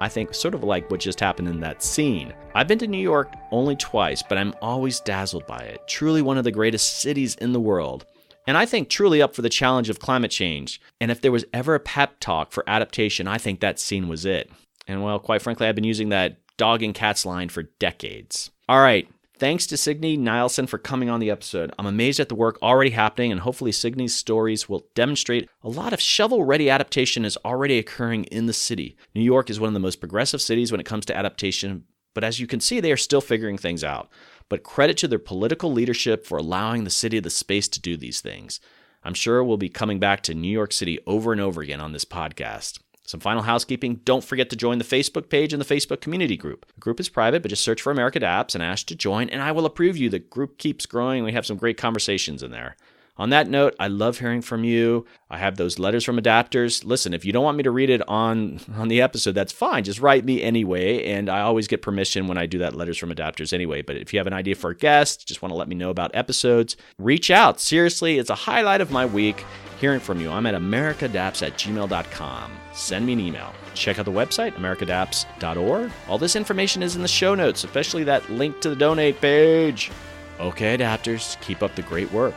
I think sort of like what just happened in that scene. I've been to New York only twice, but I'm always dazzled by it. Truly one of the greatest cities in the world. And I think truly up for the challenge of climate change. And if there was ever a pep talk for adaptation, I think that scene was it. And well, quite frankly, I've been using that dog and cats line for decades. All right. Thanks to Signe Nielsen for coming on the episode. I'm amazed at the work already happening, and hopefully Signe's stories will demonstrate a lot of shovel-ready adaptation is already occurring in the city. New York is one of the most progressive cities when it comes to adaptation, but as you can see, they are still figuring things out. But credit to their political leadership for allowing the city the space to do these things. I'm sure we'll be coming back to New York City over and over again on this podcast. Some final housekeeping, don't forget to join the Facebook page and the Facebook community group. The group is private, but just search for America Adapts and ask to join, and I will approve you. The group keeps growing, and we have some great conversations in there. On that note, I love hearing from you. I have those letters from adapters. Listen, if you don't want me to read it on the episode, that's fine. Just write me anyway, and I always get permission when I do that letters from adapters anyway. But if you have an idea for a guest, just want to let me know about episodes, reach out. Seriously, it's a highlight of my week hearing from you. I'm at americadapts@gmail.com. Send me an email. Check out the website, americadapts.org. All this information is in the show notes, especially that link to the donate page. Okay, adapters, keep up the great work.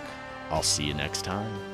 I'll see you next time.